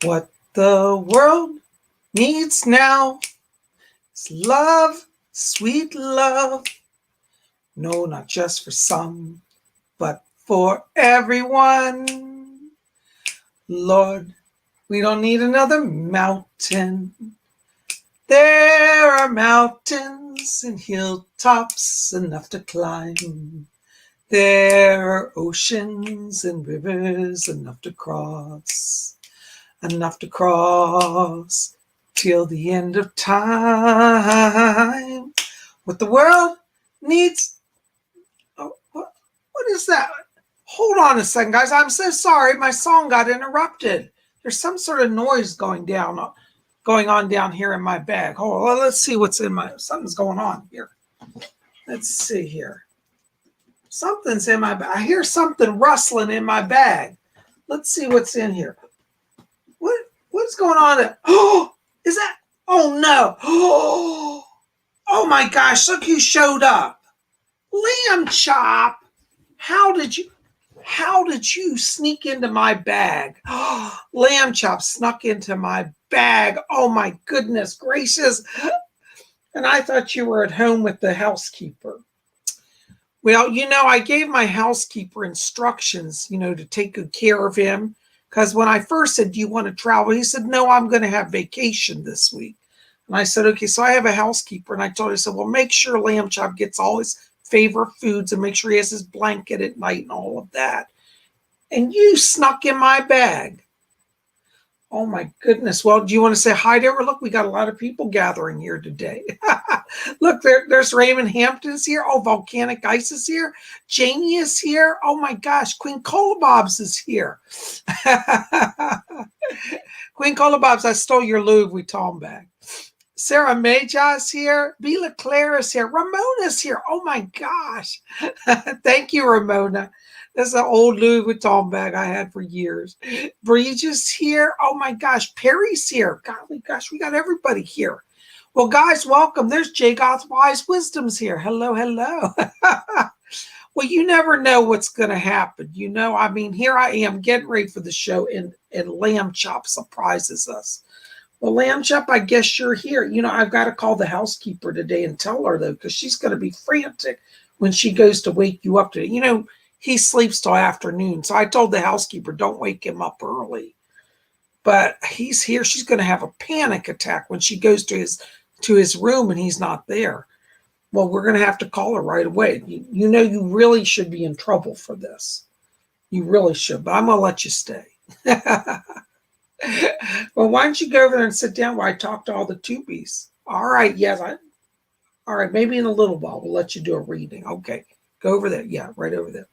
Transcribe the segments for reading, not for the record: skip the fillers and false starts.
What the world needs now is love, sweet love. No, not just for some, but for everyone. Lord, we don't need another mountain. There are mountains and hilltops enough to climb. There are oceans and rivers enough to cross till the end of time. What the world needs. Oh, what is that? Hold on a second, guys. I'm so sorry. My song got interrupted. There's some sort of noise going on down here in my bag. Hold on. Let's see what's in my. Something's going on here. Let's see here. Something's in my bag. I hear something rustling in my bag. Let's see what's in here. What's going on there? Oh, is that? Oh no. Oh my gosh, look who showed up. Lamb Chop. How did you sneak into my bag? Lamb Chop snuck into my bag. Oh my goodness gracious. And I thought you were at home with the housekeeper. Well, I gave my housekeeper instructions, to take good care of him. Because when I first said, do you want to travel? He said, no, I'm going to have vacation this week. And I said, okay, so I have a housekeeper. And I told her, I said, well, make sure Lamb Chop gets all his favorite foods and make sure he has his blanket at night and all of that. And you snuck in my bag. Oh my goodness. Well, do you want to say hi to her? Look, we got a lot of people gathering here today. Look, there's Raymond Hampton's here. Oh, Volcanic Ice is here. Janie is here. Oh my gosh, Queen Colabobs is here. Queen Colabobs, I stole your Louis Vuitton bag. Sarah Majah is here. Bila Claire is here. Ramona's here. Oh my gosh. Thank you, Ramona. This is an old Louis Vuitton bag I had for years. Bridget's here. Oh my gosh. Perry's here. Golly gosh, we got everybody here. Well, guys, welcome. There's J Goth Wise Wisdom's here. Hello, hello. Well, you never know what's going to happen. Here I am getting ready for the show and Lamb Chop surprises us. Well, Lamb Chop, I guess you're here. I've got to call the housekeeper today and tell her, though, because she's going to be frantic when she goes to wake you up today. He sleeps till afternoon. So I told the housekeeper, don't wake him up early. But he's here. She's going to have a panic attack when she goes to his room and he's not there. Well, we're going to have to call her right away. You really should be in trouble for this. You really should. But I'm going to let you stay. Well, why don't you go over there and sit down while I talk to all the tubies? All right. Yes. All right. Maybe in a little while we'll let you do a reading. Okay. Go over there. Yeah. Right over there.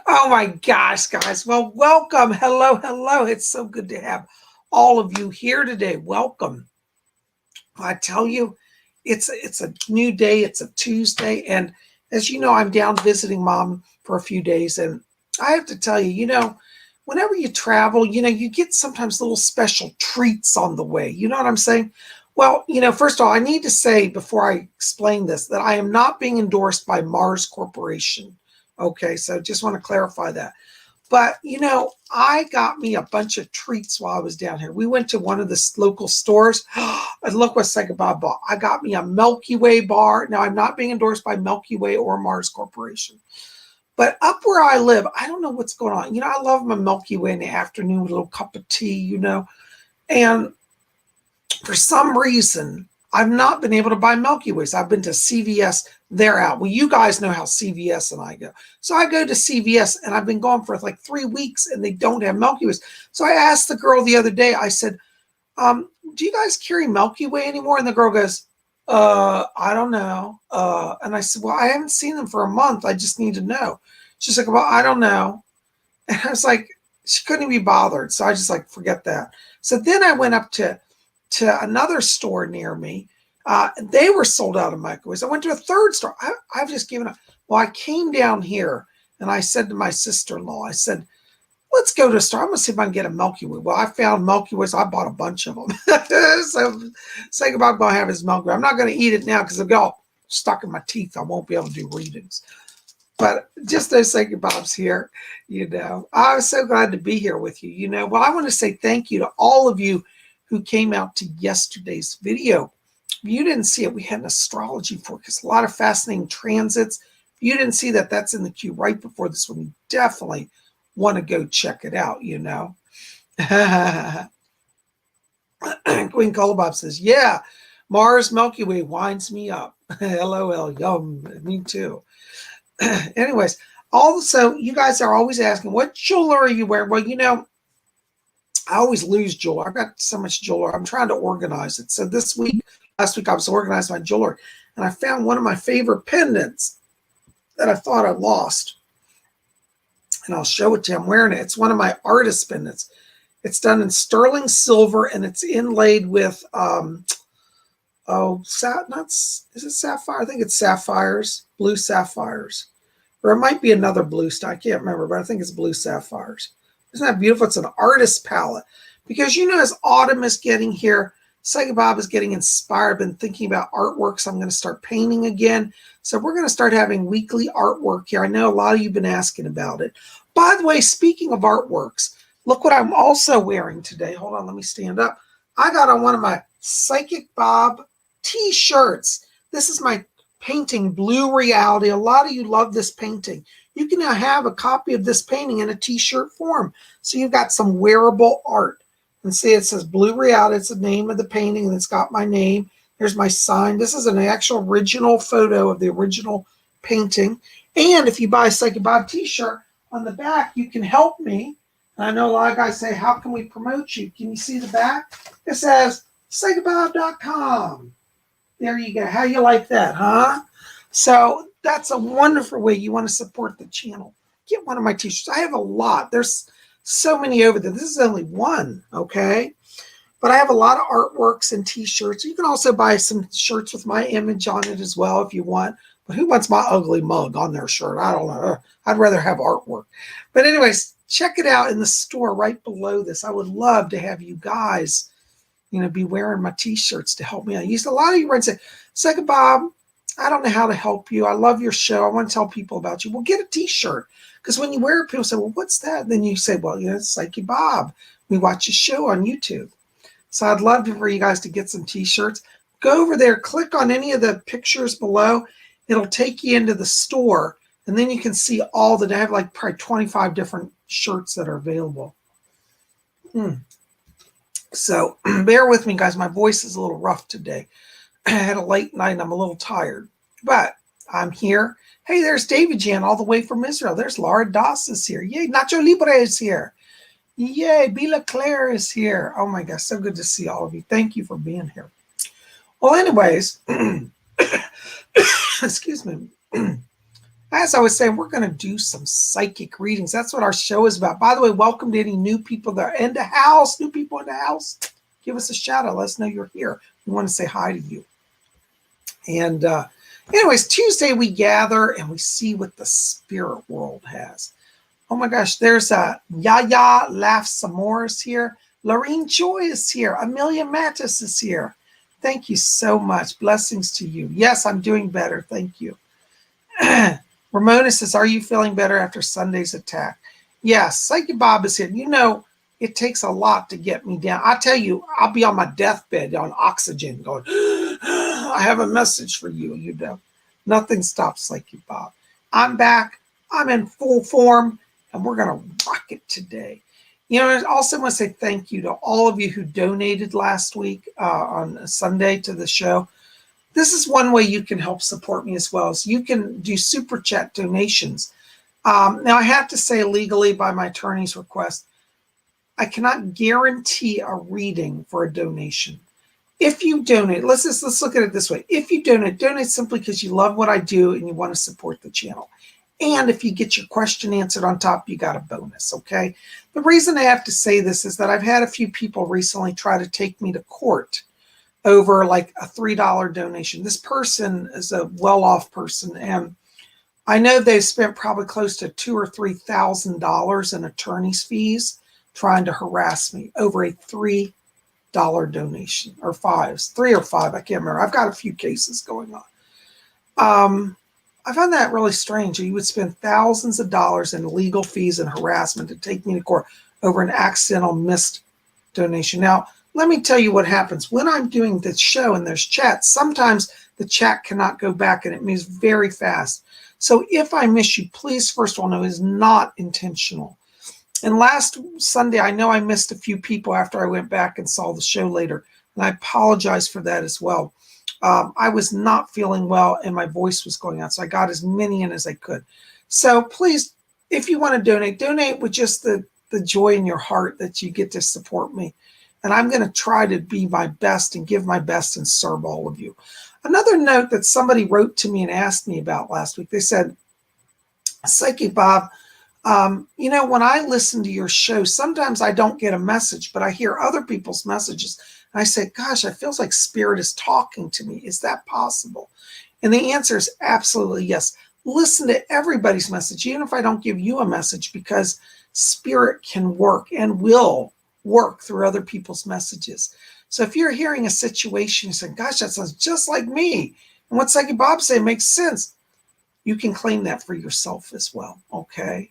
Oh my gosh, guys. Well, welcome. Hello, hello. It's so good to have all of you here today. Welcome. I tell you, it's a new day. It's a Tuesday. And as you know, I'm down visiting Mom for a few days. And I have to tell you, whenever you travel, you get sometimes little special treats on the way. You know what I'm saying? Well, first of all, I need to say before I explain this that I am not being endorsed by Mars Corporation. Okay, so just want to clarify that. But, I got me a bunch of treats while I was down here. We went to one of the local stores. And look what PsychicBob bought. I got me a Milky Way bar. Now, I'm not being endorsed by Milky Way or Mars Corporation. But up where I live, I don't know what's going on. I love my Milky Way in the afternoon with a little cup of tea, And for some reason, I've not been able to buy Milky Ways. I've been to CVS. They're out. Well, you guys know how CVS and I go. So I go to CVS and I've been going for like 3 weeks and they don't have Milky Ways. So I asked the girl the other day, I said, do you guys carry Milky Way anymore? And the girl goes, I don't know. And I said, well, I haven't seen them for a month. I just need to know. She's like, well, I don't know. And I was like, she couldn't be bothered. So I just forget that. So then I went up to another store near me. They were sold out of microwaves. I went to a third store. I've just given up. Well, I came down here and I said to my sister-in-law, I said, let's go to a store. I'm going to see if I can get a Milky Way. Well, I found Milky Ways. I bought a bunch of them. So PsychicBob going to have his Milky Way. I'm not going to eat it now because it'll get all stuck in my teeth. I won't be able to do readings. But just those Psychic Bobs here, I was so glad to be here with you. Well, I want to say thank you to all of you who came out to yesterday's video. If you didn't see it, we had an astrology forecast, a lot of fascinating transits. If you didn't see that, that's in the queue right before this one. You definitely want to go check it out, Queen Colobob says, yeah, Mars Milky Way winds me up. LOL, yum, me too. Anyways, also, you guys are always asking, what jewelry are you wearing? Well, I always lose jewelry. I've got so much jewelry. I'm trying to organize it. So last week, I was organizing my jewelry, and I found one of my favorite pendants that I thought I lost. And I'll show it to you. I'm wearing it. It's one of my artist pendants. It's done in sterling silver, and it's inlaid with, is it sapphire? I think it's sapphires, blue sapphires. Or it might be another blue style. I can't remember, but I think it's blue sapphires. Isn't that beautiful? It's an artist palette. Because, as autumn is getting here, Psychic Bob is getting inspired. I've been thinking about artwork, so I'm going to start painting again. So we're going to start having weekly artwork here. I know a lot of you have been asking about it. By the way, speaking of artworks, look what I'm also wearing today. Hold on, let me stand up. I got on one of my Psychic Bob t-shirts. This is my painting, Blue Reality. A lot of you love this painting. You can now have a copy of this painting in a t-shirt form. So you've got some wearable art. And see, it says Blue Reality. It's the name of the painting, and it's got my name. There's my sign. This is an actual original photo of the original painting. And if you buy a Psychic Bob t-shirt, on the back, you can help me. And I know a lot of guys say, how can we promote you? Can you see the back? It says PsychicBob.com. There you go. How you like that, huh? So that's a wonderful way you want to support the channel. Get one of my t-shirts. I have a lot. There's so many over there. This is only one, okay? But I have a lot of artworks and t-shirts. You can also buy some shirts with my image on it as well if you want. But who wants my ugly mug on their shirt? I don't know. I'd rather have artwork. But anyways, check it out in the store right below this. I would love to have you guys be wearing my t-shirts to help me out. A lot of you write and say, Psychic Bob, I don't know how to help you. I love your show. I want to tell people about you. Well, get a t-shirt. Because when you wear it, people say, well, what's that? And then you say, well, it's Psychic Bob. We watch a show on YouTube. So I'd love for you guys to get some t-shirts. Go over there, click on any of the pictures below. It'll take you into the store. And then you can see all that. I have like probably 25 different shirts that are available. So bear with me, guys. My voice is a little rough today. I had a late night and I'm a little tired. But I'm here. Hey, there's David Jan all the way from Israel. There's Laura Doss is here. Yay, Nacho Libre is here. Yay, Bila Claire is here. Oh my gosh, so good to see all of you. Thank you for being here. Well, anyways, excuse me. As I was saying, we're going to do some psychic readings. That's what our show is about. By the way, welcome to any new people that are in the house. New people in the house, give us a shout out. Let us know you're here. We want to say hi to you. And anyways, Tuesday we gather and we see what the spirit world has. Oh my gosh, there's Yaya Laughs Some More is here. Lorene Joy is here. Amelia Mattis is here. Thank you so much. Blessings to you. Yes, I'm doing better. Thank you. Ramona says, are you feeling better after Sunday's attack? Yes, Psychic Bob is here. It takes a lot to get me down. I tell you, I'll be on my deathbed on oxygen going, I have a message for you, Nothing stops Psychic Bob. I'm back. I'm in full form, and we're going to rock it today. I also want to say thank you to all of you who donated last week on Sunday to the show. This is one way you can help support me as well. So you can do super chat donations. Now, I have to say legally by my attorney's request, I cannot guarantee a reading for a donation. If you donate, let's look at it this way. If you donate simply because you love what I do and you want to support the channel. And if you get your question answered on top, you got a bonus, okay? The reason I have to say this is that I've had a few people recently try to take me to court over like a $3 donation. This person is a well-off person, and I know they've spent probably close to $2,000 or $3,000 in attorney's fees trying to harass me over a $3 donation, or $3 or $5, I can't remember. I've got a few cases going on. I found that really strange. You would spend thousands of dollars in legal fees and harassment to take me to court over an accidental missed donation. Now, let me tell you what happens. When I'm doing this show and there's chat, sometimes the chat cannot go back and it moves very fast. So if I miss you, please first of all know it is not intentional. And last Sunday, I know I missed a few people after I went back and saw the show later. And I apologize for that as well. I was not feeling well and my voice was going out. So I got as many in as I could. So please, if you want to donate with just the joy in your heart that you get to support me. And I'm going to try to be my best and give my best and serve all of you. Another note that somebody wrote to me and asked me about last week, they said, Psychic Bob, when I listen to your show, sometimes I don't get a message, but I hear other people's messages. And I say, gosh, it feels like Spirit is talking to me. Is that possible? And the answer is absolutely yes. Listen to everybody's message, even if I don't give you a message, because Spirit can work and will work through other people's messages. So if you're hearing a situation, you say, gosh, that sounds just like me. And what Psychic Bob said makes sense. You can claim that for yourself as well, okay?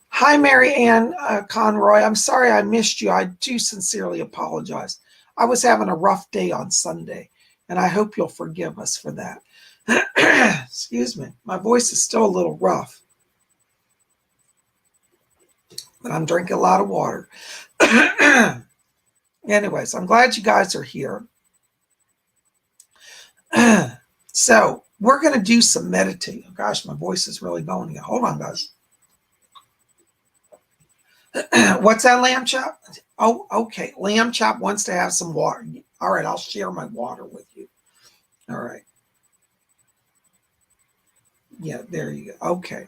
Hi, Mary Ann Conroy. I'm sorry I missed you. I do sincerely apologize. I was having a rough day on Sunday, and I hope you'll forgive us for that. Excuse me. My voice is still a little rough, but I'm drinking a lot of water. Anyways, I'm glad you guys are here. So we're going to do some meditating. Oh, gosh, my voice is really going again. Hold on, guys. What's that, Lamb Chop? Oh, okay. Lamb Chop wants to have some water. All right, I'll share my water with you. All right. Yeah, there you go. Okay.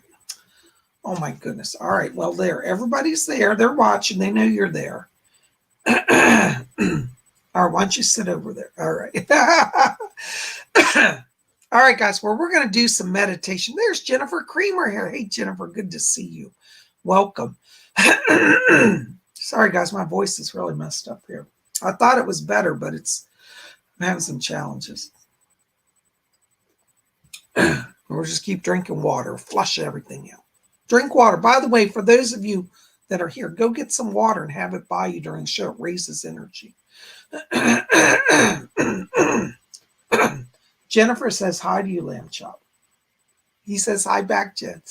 Oh, my goodness. All right. Well, there. Everybody's there. They're watching. They know you're there. All right. Why don't you sit over there? All right. All right, guys. Well, we're going to do some meditation. There's Jennifer Creamer here. Hey, Jennifer. Good to see you. Welcome. Sorry, guys. My voice is really messed up here. I thought it was better, but I'm having some challenges. We'll just keep drinking water. Flush everything out. Drink water. By the way, for those of you that are here, go get some water and have it by you during the show. It raises energy. Jennifer says hi to you, Lamb Chop. He says hi back, Jen.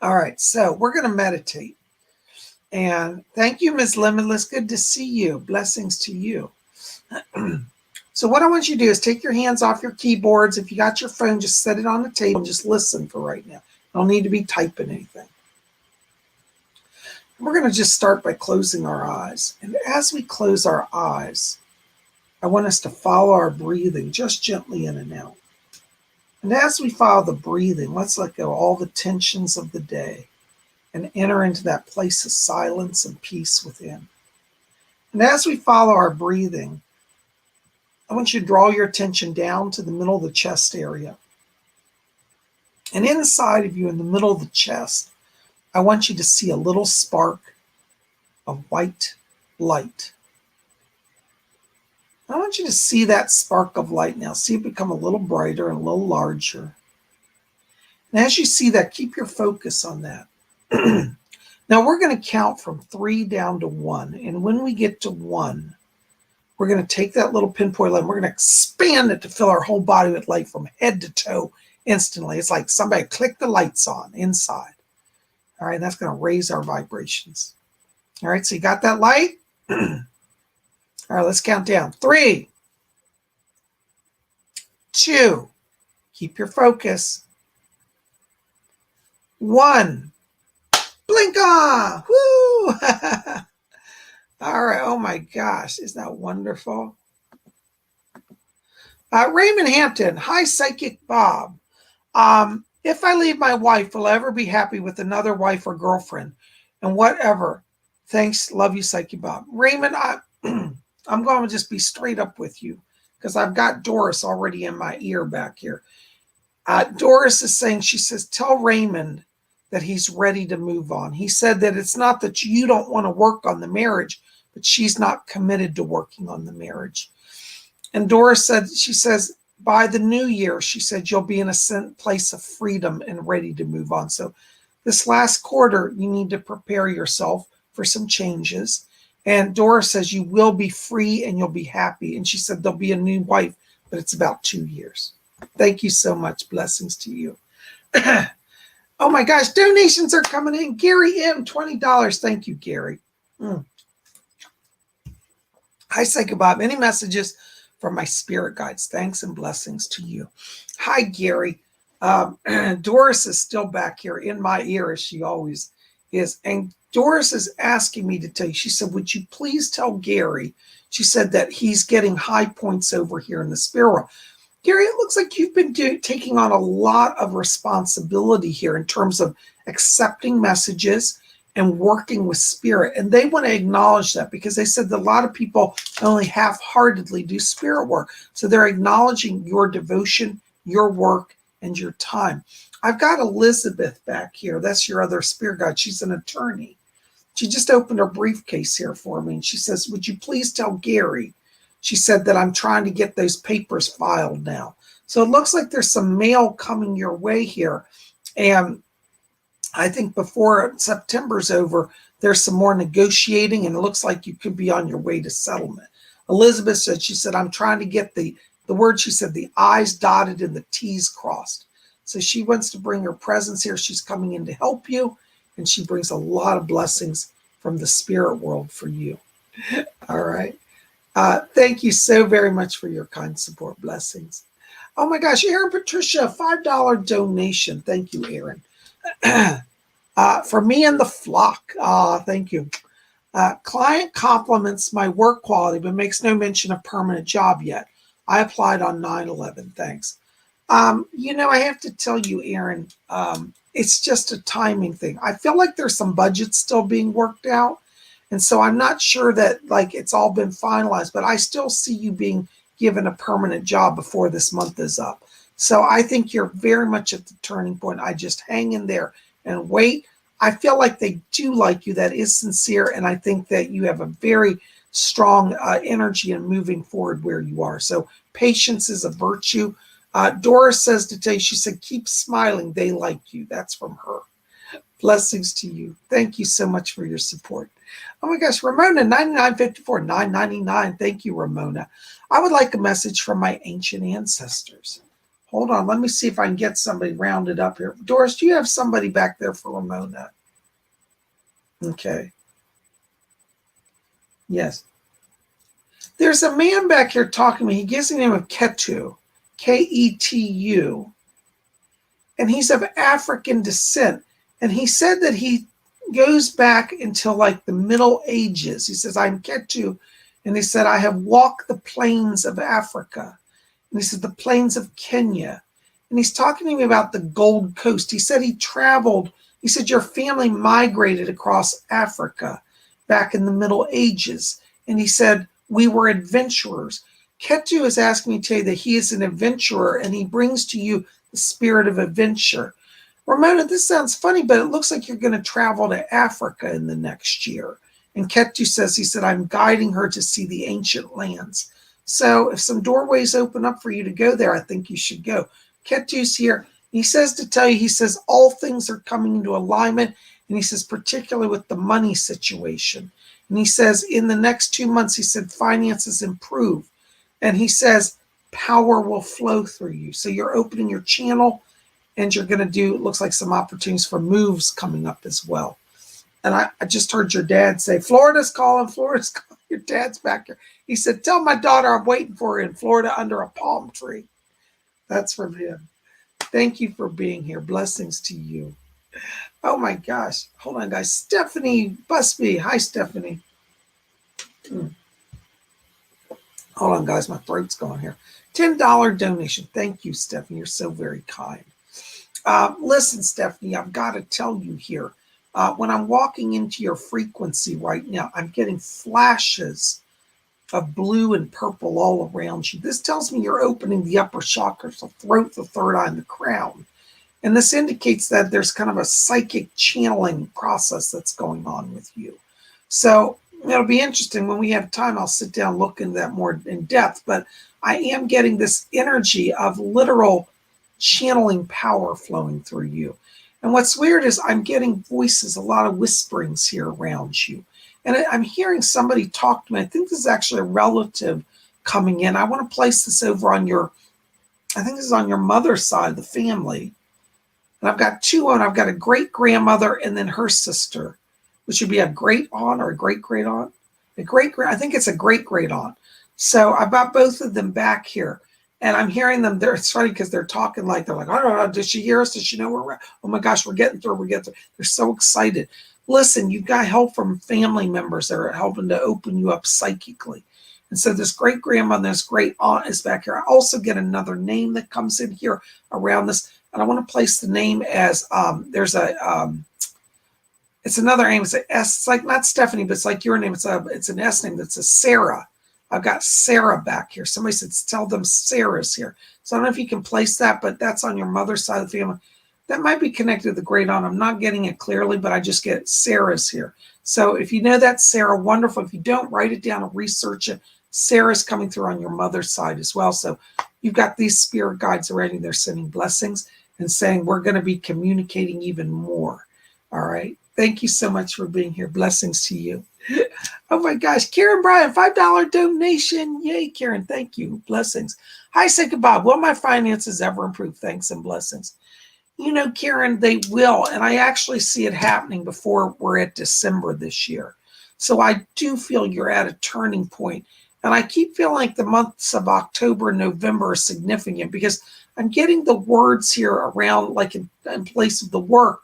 All right, so we're going to meditate. And thank you, Ms. Limitless. Good to see you. Blessings to you. So what I want you to do is take your hands off your keyboards. If you got your phone, just set it on the table and just listen for right now. Don't need to be typing anything. We're going to just start by closing our eyes. And as we close our eyes, I want us to follow our breathing just gently in and out. And as we follow the breathing, let's let go of all the tensions of the day and enter into that place of silence and peace within. And as we follow our breathing, I want you to draw your attention down to the middle of the chest area. And inside of you, in the middle of the chest, I want you to see a little spark of white light. I want you to see that spark of light now. See it become a little brighter and a little larger. And as you see that, keep your focus on that. Now we're going to count from 3 down to 1. And when we get to 1, we're going to take that little pinpoint light and we're going to expand it to fill our whole body with light from head to toe instantly. It's like somebody clicked the lights on inside. All right, that's going to raise our vibrations. All right, so you got that light? All right, let's count down. 3, 2, keep your focus. 1, blink on. Woo! All right, oh my gosh, isn't that wonderful? Raymond Hampton, hi, Psychic Bob. If I leave my wife, will I ever be happy with another wife or girlfriend? And whatever. Thanks, love you, Psychic Bob. Raymond, I'm going to just be straight up with you because I've got Doris already in my ear back here. Doris is saying, she says, tell Raymond that he's ready to move on. He said that it's not that you don't want to work on the marriage, but she's not committed to working on the marriage. And Doris said, she says, by the new year, she said, you'll be in a place of freedom and ready to move on. So this last quarter, you need to prepare yourself for some changes. And Doris says you will be free and you'll be happy. And she said there'll be a new wife, but it's about 2 years. Thank you so much. Blessings to you. Oh my gosh, donations are coming in. Gary M, $20. Thank you, Gary. Hi, PsychicBob. Any messages from my spirit guides? Thanks and blessings to you. Hi, Gary. Doris is still back here in my ear, as she always is. And Doris is asking me to tell you, she said, would you please tell Gary, she said that he's getting high points over here in the spirit world. Gary, it looks like you've been taking on a lot of responsibility here in terms of accepting messages and working with spirit. And they want to acknowledge that because they said that a lot of people only half-heartedly do spirit work. So they're acknowledging your devotion, your work, and your time. I've got Elizabeth back here. That's your other spirit guide. She's an attorney. She just opened her briefcase here for me. And she says, would you please tell Gary? She said that I'm trying to get those papers filed now. So it looks like there's some mail coming your way here. And I think before September's over, there's some more negotiating, and it looks like you could be on your way to settlement. Elizabeth said, she said, I'm trying to get the word, she said, the I's dotted and the T's crossed. So she wants to bring her presence here. She's coming in to help you, and she brings a lot of blessings from the spirit world for you. All right. Thank you so very much for your kind support. Blessings. Oh my gosh, Aaron Patricia, $5 donation. Thank you, Aaron. For me and the flock. Thank you. Client compliments my work quality, but makes no mention of permanent job yet. I applied on 9/11. Thanks. I have to tell you, Aaron, it's just a timing thing. I feel like there's some budgets still being worked out. And so I'm not sure that like it's all been finalized, but I still see you being given a permanent job before this month is up. So I think you're very much at the turning point. I just hang in there and wait. I feel like they do like you. That is sincere. And I think that you have a very strong energy in moving forward where you are. So patience is a virtue. Doris says to tell you, she said, keep smiling. They like you. That's from her. Blessings to you. Thank you so much for your support. Oh my gosh, Ramona, 9954, 999. Thank you, Ramona. I would like a message from my ancient ancestors. Hold on, let me see if I can get somebody rounded up here. Doris, do you have somebody back there for Ramona? Okay. Yes. There's a man back here talking to me. He gives the name of Ketu, Ketu, and he's of African descent. And he said that he goes back until like the Middle Ages. He says, I'm Ketu. And he said, I have walked the plains of Africa. And he said, the plains of Kenya. And he's talking to me about the Gold Coast. He said he traveled. He said, your family migrated across Africa back in the Middle Ages. And he said, we were adventurers. Ketu is asking me to tell you that he is an adventurer and he brings to you the spirit of adventure. Ramona, this sounds funny, but it looks like you're going to travel to Africa in the next year. And Ketu says, he said, I'm guiding her to see the ancient lands. So if some doorways open up for you to go there, I think you should go. Ketu's here. He says to tell you, he says, all things are coming into alignment. And he says, particularly with the money situation. And he says, in the next 2 months, he said, finances improve. And he says, power will flow through you. So you're opening your channel and you're going to do, it looks like some opportunities for moves coming up as well. And I just heard your dad say, Florida's calling, Florida's calling. Your dad's back here. He said, tell my daughter I'm waiting for her in Florida under a palm tree. That's from him. Thank you for being here. Blessings to you. Oh my gosh. Hold on, guys. Stephanie Busby. Hi, Stephanie. Hold on, guys. My throat's going here. $10 donation. Thank you, Stephanie. You're so very kind. Listen, Stephanie, I've got to tell you here. When I'm walking into your frequency right now, I'm getting flashes of blue and purple all around you. This tells me you're opening the upper chakras, the throat, the third eye, and the crown. And this indicates that there's kind of a psychic channeling process that's going on with you. So It'll be interesting when we have time. I'll sit down, look into that more in depth. But I am getting this energy of literal channeling power flowing through you. And what's weird is I'm getting voices, a lot of whisperings here around you. And I'm hearing somebody talk to me. I think this is actually a relative coming in. I want to place this over on your, I think this is on your mother's side of the family. And I've got two on. I've got a great grandmother and then her sister, which would be a great aunt or a great great aunt. I think it's a great great aunt. So I've got both of them back here. And I'm hearing them. It's funny because they're talking like, they're like, I don't know, does she hear us? Does she know where we're at? Oh my gosh, we're getting through. They're so excited. Listen, you've got help from family members that are helping to open you up psychically. And so this great grandmother, this great aunt is back here. I also get another name that comes in here around this. And I want to place the name as, it's another name. It's an S. It's like not Stephanie, but it's like your name. It's an S name. That's a Sarah. I've got Sarah back here. Somebody said, tell them Sarah's here. So I don't know if you can place that, but that's on your mother's side of the family. That might be connected to the great aunt. I'm not getting it clearly, but I just get Sarah's here. So if you know that Sarah, wonderful. If you don't, write it down and research it. Sarah's coming through on your mother's side as well. So you've got these spirit guides already. They're sending blessings and saying we're going to be communicating even more. All right. Thank you so much for being here. Blessings to you. Oh my gosh. Karen Bryan, $5 donation. Yay, Karen. Thank you. Blessings. Hi, PsychicBob. Will my finances ever improve? Thanks and blessings. You know, Karen, they will. And I actually see it happening before we're at December this year. So I do feel you're at a turning point. And I keep feeling like the months of October and November are significant because I'm getting the words here around, like in place of the work.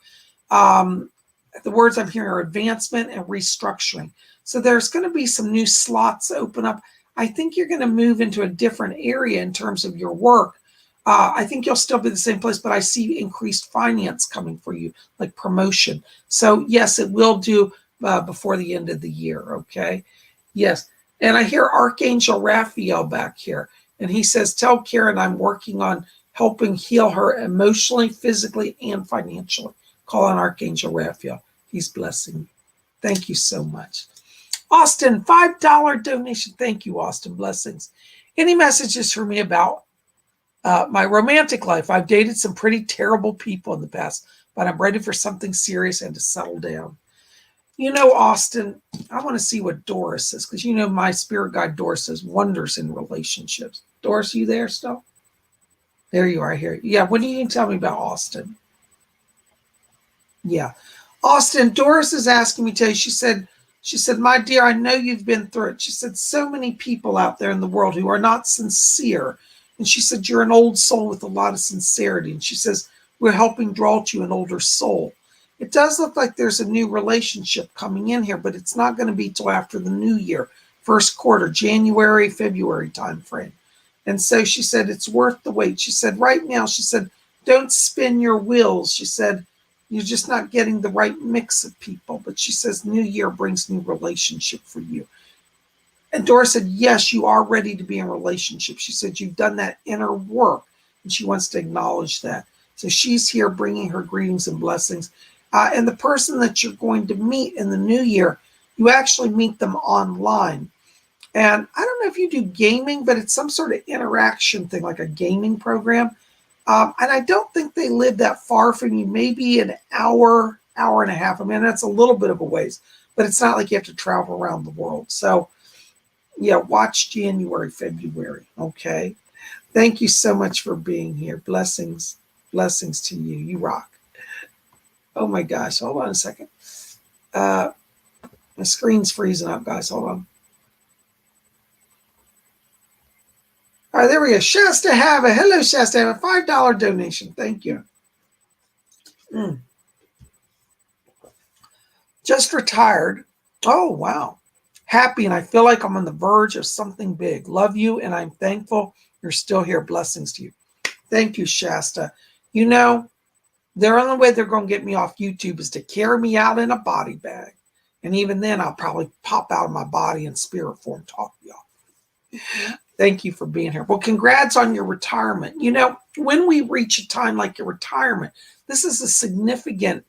The words I'm hearing are advancement and restructuring. So there's going to be some new slots open up. I think you're going to move into a different area in terms of your work. I think you'll still be the same place, but I see increased finance coming for you, like promotion. So yes, it will do before the end of the year. Okay. Yes. And I hear Archangel Raphael back here. And he says, tell Karen I'm working on helping heal her emotionally, physically, and financially. Call on Archangel Raphael. He's blessing you. Thank you so much. Austin, $5 donation. Thank you, Austin. Blessings. Any messages for me about my romantic life? I've dated some pretty terrible people in the past, but I'm ready for something serious and to settle down. You know, Austin, I want to see what Doris says, because you know my spirit guide Doris says wonders in relationships. Doris, you there still? There you are. I hear you. Yeah, what do you tell me about Austin? Yeah. Austin, Doris is asking me to tell you, she said, my dear, I know you've been through it. She said, so many people out there in the world who are not sincere. And she said, you're an old soul with a lot of sincerity. And she says, we're helping draw to you an older soul. It does look like there's a new relationship coming in here, but it's not going to be till after the new year, first quarter, January, February timeframe. And so she said, it's worth the wait. She said, right now, she said, don't spin your wheels. She said, you're just not getting the right mix of people. But she says, new year brings new relationship for you. And Doris said, yes, you are ready to be in a relationship. She said, you've done that inner work. And she wants to acknowledge that. So she's here bringing her greetings and blessings. And the person that you're going to meet in the new year, you actually meet them online. And I don't know if you do gaming, but it's some sort of interaction thing, like a gaming program. And I don't think they live that far from you, maybe an hour, hour and a half. I mean, that's a little bit of a ways, but it's not like you have to travel around the world. So, yeah, watch January, February. Okay. Thank you so much for being here. Blessings. Blessings to you. You rock. Oh my gosh. Hold on a second. My screen's freezing up, guys. Hold on. All right, there we go. Shasta Hava. Hello, Shasta Hava. $5 donation. Thank you. Just retired. Oh, wow. Happy, and I feel like I'm on the verge of something big. Love you, and I'm thankful you're still here. Blessings to you. Thank you, Shasta. You know, the only way they're going to get me off YouTube is to carry me out in a body bag. And even then, I'll probably pop out of my body in spirit form, talk to y'all. Thank you for being here. Well, congrats on your retirement. You know, when we reach a time like your retirement, this is a significant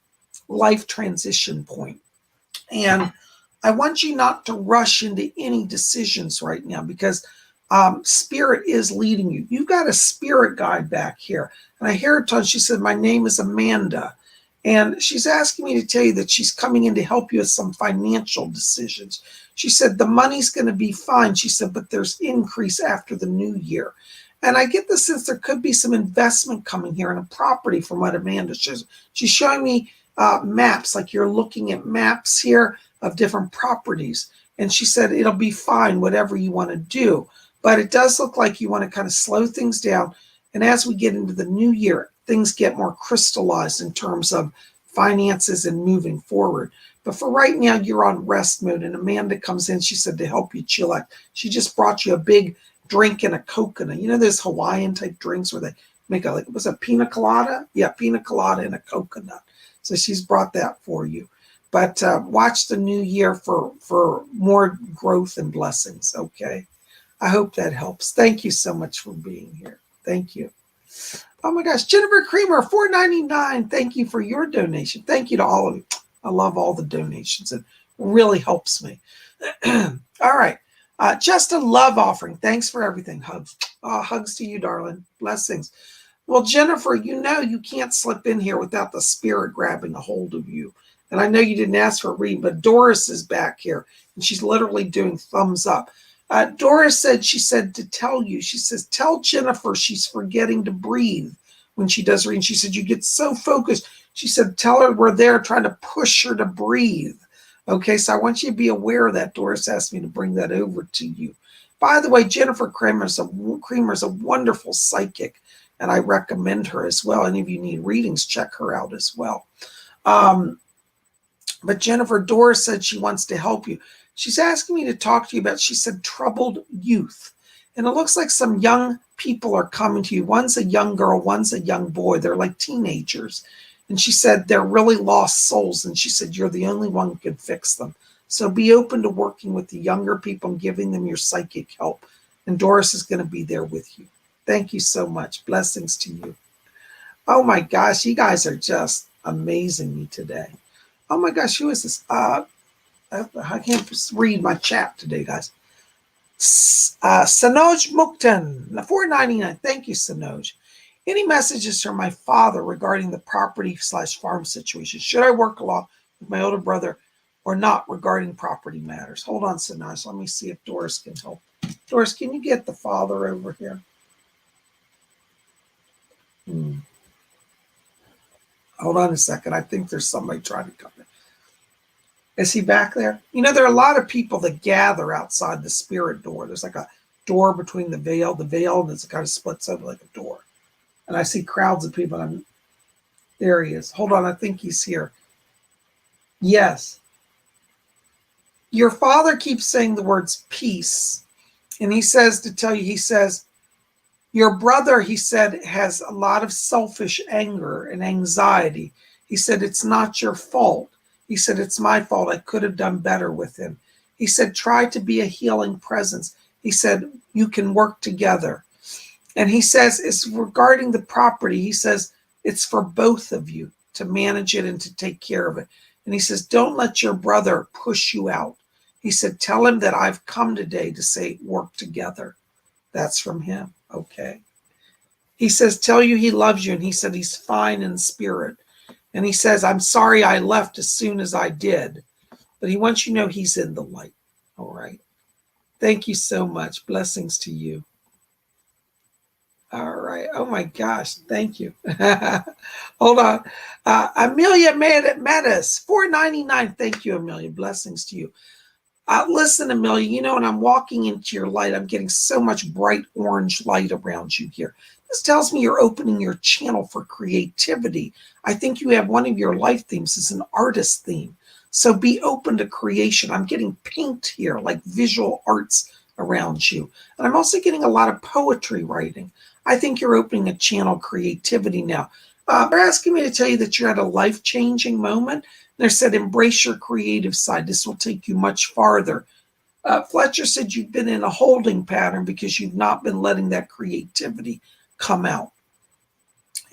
life transition point. And I want you not to rush into any decisions right now because spirit is leading you. You've got a spirit guide back here. And I hear her tell, she said, my name is Amanda. And she's asking me to tell you that she's coming in to help you with some financial decisions. She said, the money's going to be fine. She said, but there's increase after the new year. And I get the sense there could be some investment coming here in a property from what Amanda says. She's showing me maps, like you're looking at maps here of different properties. And she said, it'll be fine, whatever you want to do. But it does look like you want to kind of slow things down. And as we get into the new year, things get more crystallized in terms of finances and moving forward. But for right now, you're on rest mode. And Amanda comes in, she said, to help you chillax. She just brought you a big drink and a coconut. You know those Hawaiian type drinks where they make a, like, was it pina colada? Yeah, pina colada and a coconut. So she's brought that for you. But watch the new year for more growth and blessings, okay? I hope that helps. Thank you so much for being here. Thank you. Oh my gosh, Jennifer Creamer, $4.99. Thank you for your donation. Thank you to all of you. I love all the donations. It really helps me. All right. Just a love offering. Thanks for everything. Hugs. Hugs to you, darling. Blessings. Well, Jennifer, you know you can't slip in here without the spirit grabbing a hold of you. And I know you didn't ask for a reading, but Doris is back here, and she's literally doing thumbs up. Doris said, she said to tell you, she says, tell Jennifer she's forgetting to breathe when she does reading. She said, you get so focused. She said, tell her we're there trying to push her to breathe. Okay, so I want you to be aware of that. Doris asked me to bring that over to you. By the way, Jennifer Creamer is a wonderful psychic, and I recommend her as well. Any of you need readings, check her out as well. But Jennifer, Doris said she wants to help you. She's asking me to talk to you about, she said, troubled youth. And it looks like some young people are coming to you. One's a young girl, one's a young boy. They're like teenagers. And she said, they're really lost souls. And she said, you're the only one who can fix them. So be open to working with the younger people and giving them your psychic help. And Doris is going to be there with you. Thank you so much. Blessings to you. Oh my gosh, you guys are just amazing me today. Oh my gosh, who is this? I can't read my chat today, guys. Sanoj Muktan, $4.99. Thank you, Sanoj. Any messages from my father regarding the property/farm situation? Should I work along with my older brother or not regarding property matters? Hold on, Sanoj. Let me see if Doris can help. Doris, can you get the father over here? Hold on a second. I think there's somebody trying to come in. Is he back there? You know, there are a lot of people that gather outside the spirit door. There's like a door between the veil, and it kind of splits over like a door. And I see crowds of people. There he is. Hold on. I think he's here. Yes. Your father keeps saying the words peace. And he says to tell you, he says, your brother, he said, has a lot of selfish anger and anxiety. He said, it's not your fault. He said, it's my fault. I could have done better with him. He said, try to be a healing presence. He said, you can work together. And he says, it's regarding the property. He says, it's for both of you to manage it and to take care of it. And he says, don't let your brother push you out. He said, tell him that I've come today to say, work together. That's from him. Okay. He says, tell you he loves you. And he said, he's fine in spirit. And he says, I'm sorry I left as soon as I did. But he wants you to know he's in the light. All right. Thank you so much. Blessings to you. All right. Oh, my gosh. Thank you. Hold on. Amelia Metis, $4.99. Thank you, Amelia. Blessings to you. Listen, Amelia, you know, when I'm walking into your light, I'm getting so much bright orange light around you here. This tells me you're opening your channel for creativity. I think you have one of your life themes is an artist theme. So be open to creation. I'm getting paint here, like visual arts around you. And I'm also getting a lot of poetry writing. I think you're opening a channel creativity now. They're asking me to tell you that you're at a life-changing moment. They said, embrace your creative side. This will take you much farther. Fletcher said you've been in a holding pattern because you've not been letting that creativity come out.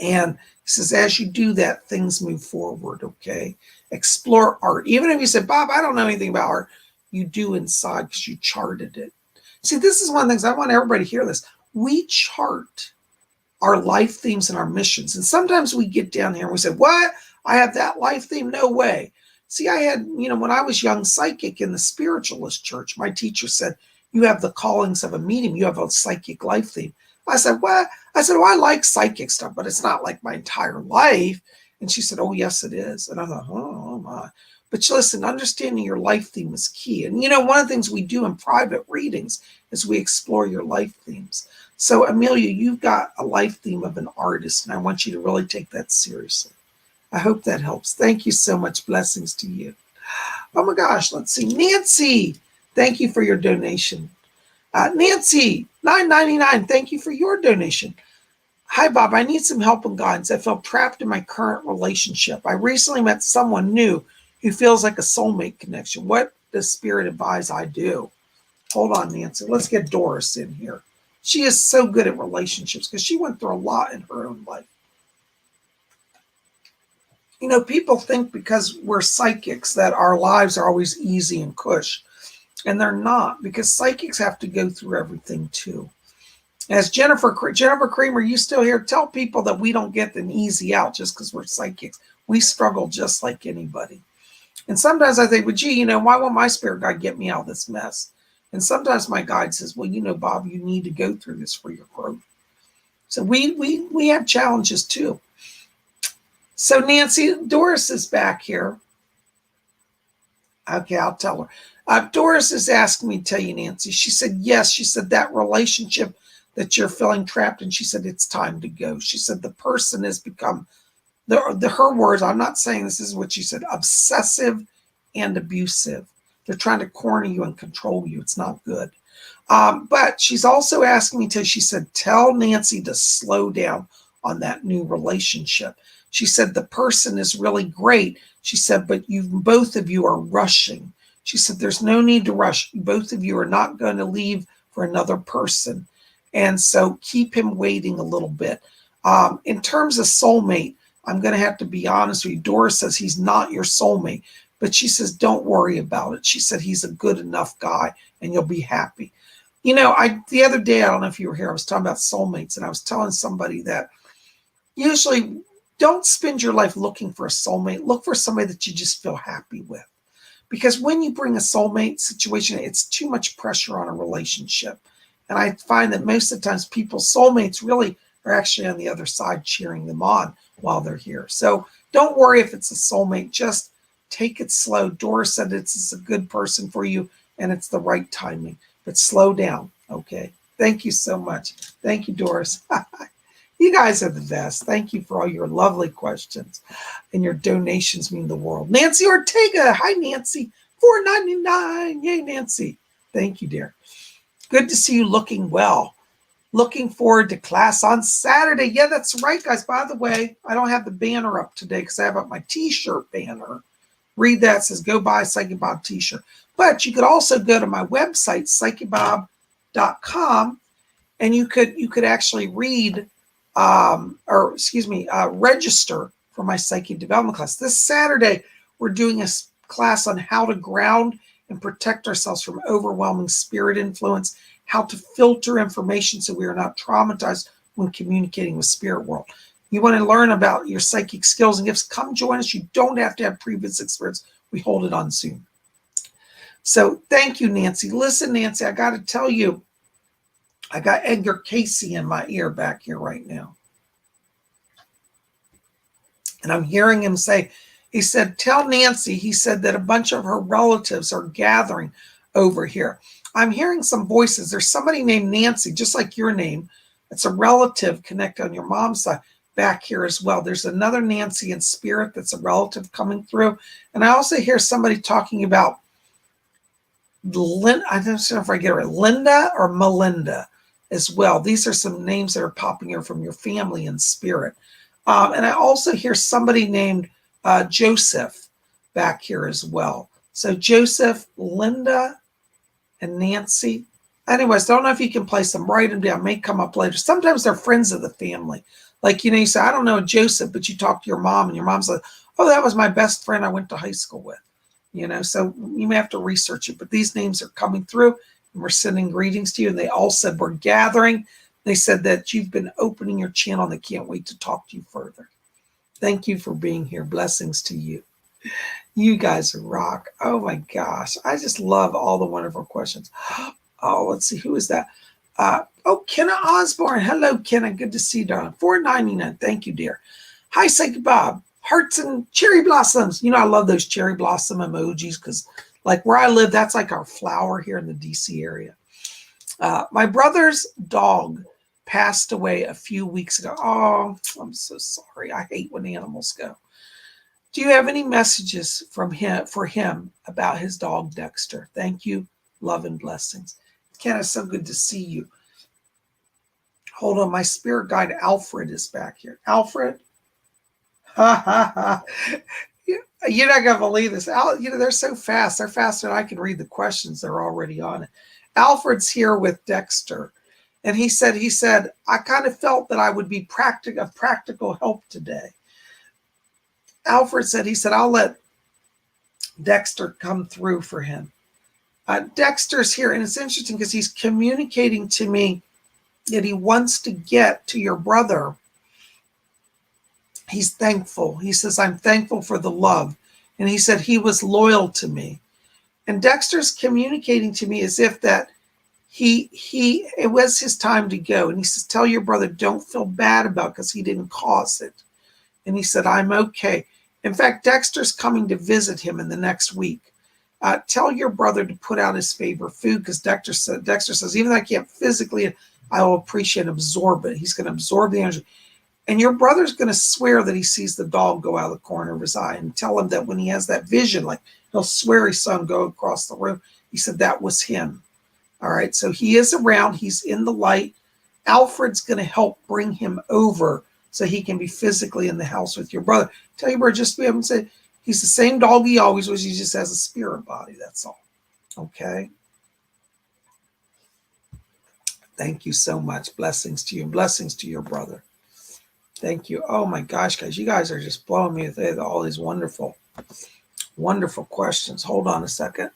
And he says, as you do that, things move forward, okay? Explore art. Even if you said, Bob, I don't know anything about art, you do inside because you charted it. See, this is one of the things I want everybody to hear this. We chart our life themes and our missions. And sometimes we get down here and we say, what? I have that life theme? No way. See, I had, when I was young psychic in the spiritualist church, my teacher said, you have the callings of a medium. You have a psychic life theme. I said, what? I said, well, I like psychic stuff, but it's not like my entire life. And she said, oh, yes, it is. And I thought, oh my. But listen, understanding your life theme is key. And, one of the things we do in private readings is we explore your life themes. So, Amelia, you've got a life theme of an artist, and I want you to really take that seriously. I hope that helps. Thank you so much. Blessings to you. Oh, my gosh. Let's see. Nancy, thank you for your donation. Nancy, $9.99, thank you for your donation. Hi, Bob. I need some help and guidance. I feel trapped in my current relationship. I recently met someone new who feels like a soulmate connection. What does Spirit advise I do? Hold on, Nancy. Let's get Doris in here. She is so good at relationships because she went through a lot in her own life. People think because we're psychics that our lives are always easy and cush. And they're not, because psychics have to go through everything too. As Jennifer Creamer, you still here? Tell people that we don't get an easy out just because we're psychics. We struggle just like anybody. And sometimes I think, well, gee, why won't my spirit guide get me out of this mess? And sometimes my guide says, well, Bob, you need to go through this for your growth. So we have challenges too. So Nancy, Doris is back here. Okay, I'll tell her. Doris is asking me to tell you, Nancy. She said, yes. She said that relationship that you're feeling trapped in, she said, it's time to go. She said the person has become, her words, I'm not saying this is what she said, obsessive and abusive. They're trying to corner you and control you. It's not good. But she's also asking me she said, tell Nancy to slow down on that new relationship. She said, the person is really great. She said, but both of you are rushing. She said, there's no need to rush. Both of you are not going to leave for another person. And so keep him waiting a little bit. In terms of soulmate, I'm going to have to be honest with you. Doris says he's not your soulmate, but she says, don't worry about it. She said, he's a good enough guy and you'll be happy. The other day, I don't know if you were here, I was talking about soulmates, and I was telling somebody that usually don't spend your life looking for a soulmate. Look for somebody that you just feel happy with. Because when you bring a soulmate situation, it's too much pressure on a relationship. And I find that most of the times people's soulmates really are actually on the other side cheering them on while they're here. So don't worry if it's a soulmate. Just take it slow. Doris said it's a good person for you and it's the right timing. But slow down, okay? Thank you so much. Thank you, Doris. You guys are the best. Thank you for all your lovely questions, and your donations mean the world. Nancy Ortega. Hi, Nancy. $4.99. Yay, Nancy. Thank you, dear. Good to see you looking well. Looking forward to class on Saturday. Yeah, that's right, guys. By the way, I don't have the banner up today because I have up my t-shirt banner. Read that. It says, go buy a Psychic Bob t-shirt. But you could also go to my website, PsychicBob.com, and you could actually read register for my psychic development class. This Saturday, we're doing a class on how to ground and protect ourselves from overwhelming spirit influence, how to filter information so we are not traumatized when communicating with spirit world. You want to learn about your psychic skills and gifts, come join us. You don't have to have previous experience. We hold it on Zoom. So thank you, Nancy. Listen, Nancy, I got to tell you, I got Edgar Casey in my ear back here right now. And I'm hearing him say, he said, tell Nancy, he said that a bunch of her relatives are gathering over here. I'm hearing some voices. There's somebody named Nancy, just like your name. It's a relative connected on your mom's side back here as well. There's another Nancy in spirit that's a relative coming through. And I also hear somebody talking about I don't know if I get it right, Linda or Melinda as well. These are some names that are popping here from your family in spirit. And I also hear somebody named Joseph back here as well. So Joseph, Linda, and Nancy. Anyways, don't know if you can place them. Write them down. May come up later. Sometimes they're friends of the family. Like, you say, I don't know Joseph, but you talk to your mom and your mom's like, oh, that was my best friend I went to high school with. So you may have to research it, but these names are coming through and we're sending greetings to you. And they all said, we're gathering. They said that you've been opening your channel and they can't wait to talk to you further. Thank you for being here. Blessings to you. You guys rock. Oh my gosh. I just love all the wonderful questions. Oh, let's see. Who is that? Kenna Osborne. Hello, Kenna. Good to see you, darling. $4.99. Thank you, dear. Hi, Psychic Bob. Hearts and cherry blossoms. I love those cherry blossom emojis because, like, where I live, that's like our flower here in the DC area. My brother's dog passed away a few weeks ago. Oh, I'm so sorry. I hate when animals go. Do you have any messages for him about his dog, Dexter? Thank you. Love and blessings. Ken, it's so good to see you. Hold on. My spirit guide, Alfred, is back here. Alfred? Ha, ha, ha. You're not going to believe this. They're so fast. They're faster than I can read the questions. They're already on it. Alfred's here with Dexter. And he said, I kind of felt that I would be of practical help today. Alfred said, I'll let Dexter come through for him. Dexter's here, and it's interesting because he's communicating to me that he wants to get to your brother. He's thankful. He says, I'm thankful for the love. And he said he was loyal to me. And Dexter's communicating to me as if that it was his time to go. And he says, tell your brother, don't feel bad about it because he didn't cause it. And he said, I'm okay. In fact, Dexter's coming to visit him in the next week. Tell your brother to put out his favorite food because Dexter says, even though I can't physically, I will appreciate and absorb it. He's going to absorb the energy. And your brother's going to swear that he sees the dog go out of the corner of his eye and tell him that when he has that vision, like he'll swear he saw him go across the room. He said that was him. All right. So he is around. He's in the light. Alfred's going to help bring him over so he can be physically in the house with your brother. Tell your brother just to be able to say, he's the same dog he always was. He just has a spirit body. That's all. Okay. Thank you so much. Blessings to you and blessings to your brother. Thank you. Oh my gosh, guys, you guys are just blowing me with all these wonderful, wonderful questions. Hold on a second.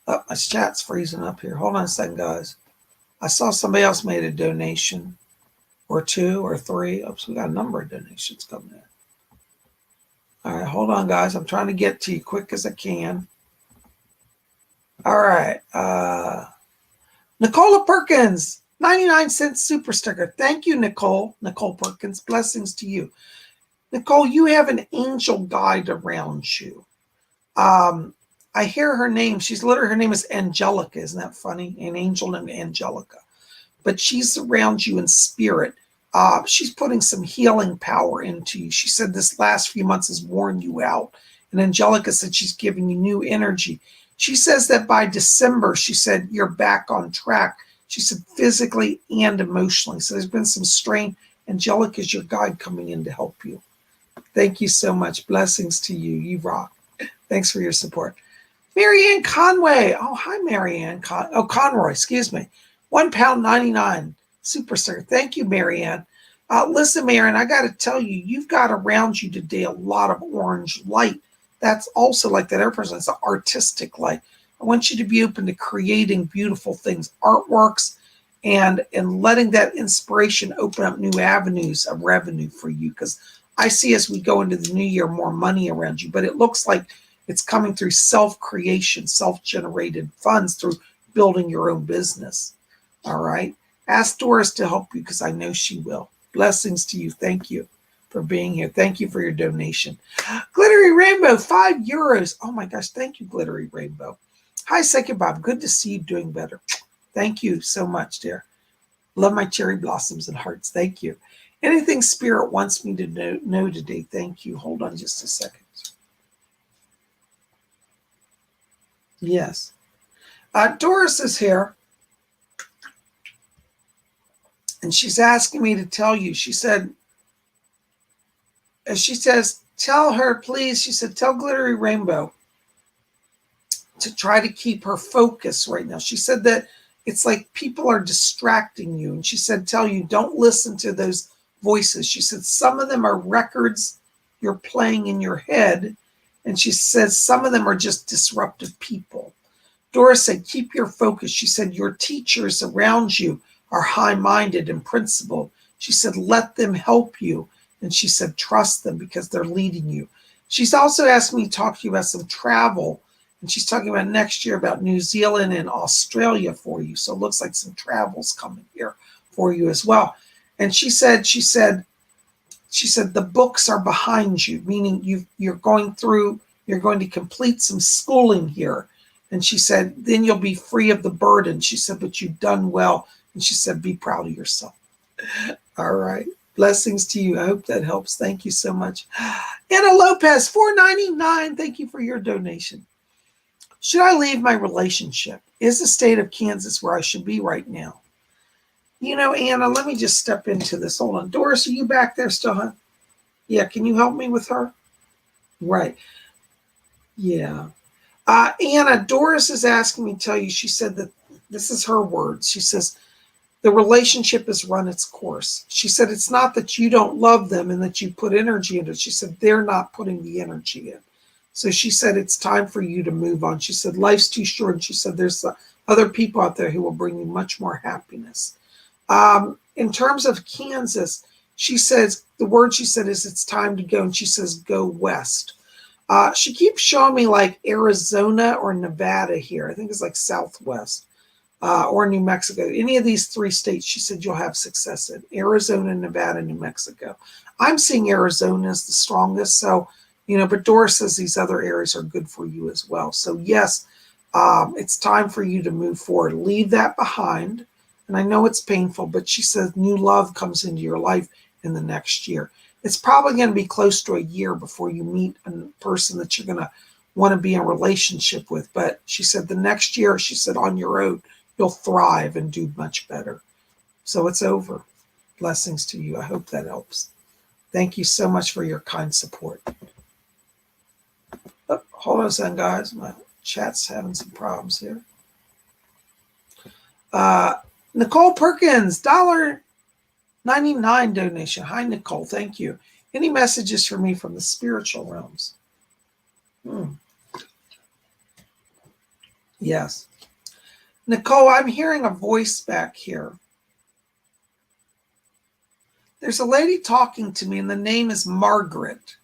Oh, my chat's freezing up here. Hold on a second, guys. I saw somebody else made a donation or 2 or 3. Oops, we got a number of donations coming in. All right, hold on, guys. I'm trying to get to you quick as I can. All right. Nicola Perkins, 99-cent super sticker. Thank you, Nicole Perkins. Blessings to you. Nicole, you have an angel guide around you. I hear her name. Her name is Angelica. Isn't that funny? An angel named Angelica. But she's around you in spirit. She's putting some healing power into you. She said this last few months has worn you out. And Angelica said she's giving you new energy. She says that by December, she said, you're back on track. She said physically and emotionally. So there's been some strain. Angelica is your guide coming in to help you. Thank you so much. Blessings to you. You rock. Thanks for your support. Marianne Conway. Oh, hi, Marianne. Conroy, excuse me. £1.99 super sticker. Thank you, Marianne. Listen, Marianne, I got to tell you, you've got around you today a lot of orange light. That's also like that air person. It's an artistic light. I want you to be open to creating beautiful things, artworks, and letting that inspiration open up new avenues of revenue for you. Because I see as we go into the new year, more money around you. But it looks like it's coming through self-creation, self-generated funds through building your own business. All right. Ask Doris to help you because I know she will. Blessings to you. Thank you for being here. Thank you for your donation. Glittery Rainbow, €5. Oh my gosh. Thank you, Glittery Rainbow. Hi, Psychic Bob. Good to see you doing better. Thank you so much, dear. Love my cherry blossoms and hearts. Thank you. Anything Spirit wants me to know today, thank you. Hold on just a second. Yes. Doris is here. And she's asking me to tell you. She said, tell her, please. She said, tell Glittery Rainbow to try to keep her focus right now. She said that it's like people are distracting you. And she said, tell you, don't listen to those voices. She said, some of them are records you're playing in your head. And she says, some of them are just disruptive people. Doris said, keep your focus. She said, your teachers around you are high-minded and principled. She said, let them help you. And she said, trust them because they're leading you. She's also asked me to talk to you about some travel. And she's talking about next year about New Zealand and Australia for you. So it looks like some travel's coming here for you as well. And she said, the books are behind you, meaning you're going to complete some schooling here. And she said, then you'll be free of the burden. She said, but you've done well. And she said, be proud of yourself. All right. Blessings to you. I hope that helps. Thank you so much. Anna Lopez, $4.99. Thank you for your donation. Should I leave my relationship? Is the state of Kansas where I should be right now? You know, Anna, let me just step into this. Hold on. Doris, are you back there still, huh? Yeah, can you help me with her? Right. Yeah. Anna, Doris is asking me to tell you, she said that this is her words. She says, the relationship has run its course. She said, it's not that you don't love them and that you put energy into it. She said, they're not putting the energy in. So she said, it's time for you to move on. She said, life's too short. And she said, there's other people out there who will bring you much more happiness. In terms of Kansas, she says, the word she said is it's time to go. And she says, go west. She keeps showing me like Arizona or Nevada here. I think it's like Southwest or New Mexico. Any of these three states, she said, you'll have success in. Arizona, Nevada, New Mexico. I'm seeing Arizona as the strongest. So, but Doris says these other areas are good for you as well. So yes, it's time for you to move forward. Leave that behind. And I know it's painful, but she says new love comes into your life in the next year. It's probably going to be close to a year before you meet a person that you're going to want to be in a relationship with. But she said the next year, she said, on your own, you'll thrive and do much better. So it's over. Blessings to you. I hope that helps. Thank you so much for your kind support. Oh, hold on a second, guys. My chat's having some problems here. Nicole Perkins, $1.99 donation. Hi, Nicole. Thank you. Any messages for me from the spiritual realms? Yes. Nicole, I'm hearing a voice back here. There's a lady talking to me, and the name is Margaret.